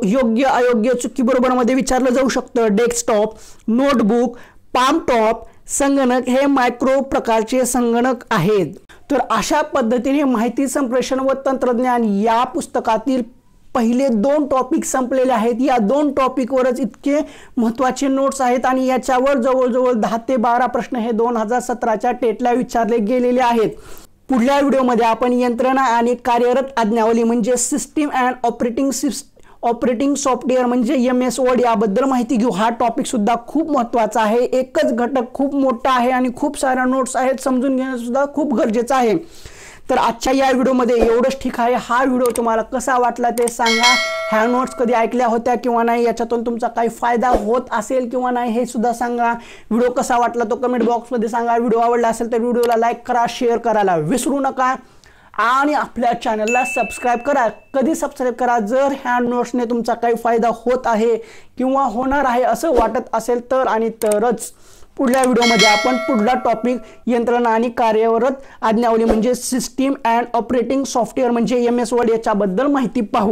S1: योग्य अयोग्य चुकी बरोबर मध्ये विचारलं जाऊ शकतं. डेस्कटॉप, नोटबुक, पामटॉप संगणक हे मायक्रो प्रकारचे संगणक आहेत. तर अशा पद्धतीने माहिती संप्रेषण व तंत्रज्ञान या पुस्तकातील पहिले 2 टॉपिक संपलेले आहेत. या 2 टॉपिकवरच इतके महत्त्वाचे नोट्स आहेत आणि याच्यावर जवळजवळ 10 ते 12 प्रश्न हे 2017च्या टेटला विचारले गेलेले आहेत. पुढल्या व्हिडिओमध्ये आपण यंत्रणा आणि कार्यरत आज्ञावली म्हणजे सिस्टीम अँड ऑपरेटिंग सॉफ्टवेअर म्हणजे MS वर्ड याबद्दल माहिती घेऊ. हा टॉपिक सुद्धा खूप महत्त्वाचा आहे. एकच घटक खूप मोठा आहे आणि खूप साऱ्या नोट्स आहेत, समजून घेणं सुद्धा खूप गरजेचं आहे. तर आजच्या या व्हिडिओमध्ये एवढंच ठीक आहे. हा व्हिडिओ तुम्हाला कसा वाटला ते सांगा. ह्या नोट्स कधी ऐकल्या होत्या किंवा नाही, याच्यातून तुमचा काही फायदा होत असेल किंवा नाही हे सुद्धा सांगा. व्हिडिओ कसा वाटला तो कमेंट बॉक्समध्ये सांगा. व्हिडिओ आवडला असेल तर व्हिडिओला लाईक करा, शेअर करायला विसरू नका आणि आपल्या चॅनलला सबस्क्राईब करा. कधी सबस्क्राईब करा, जर ह्या नोट्सने तुमचा काही फायदा होत आहे किंवा होणार आहे असं वाटत असेल तर, आणि तरच पुढल्या व्हिडिओमध्ये आपण पुढला टॉपिक यंत्रणा आणि कार्यरत आज्ञावली म्हणजे सिस्टीम अँड ऑपरेटिंग सॉफ्टवेअर म्हणजे MS वर्ड याच्याबद्दल माहिती पाहू.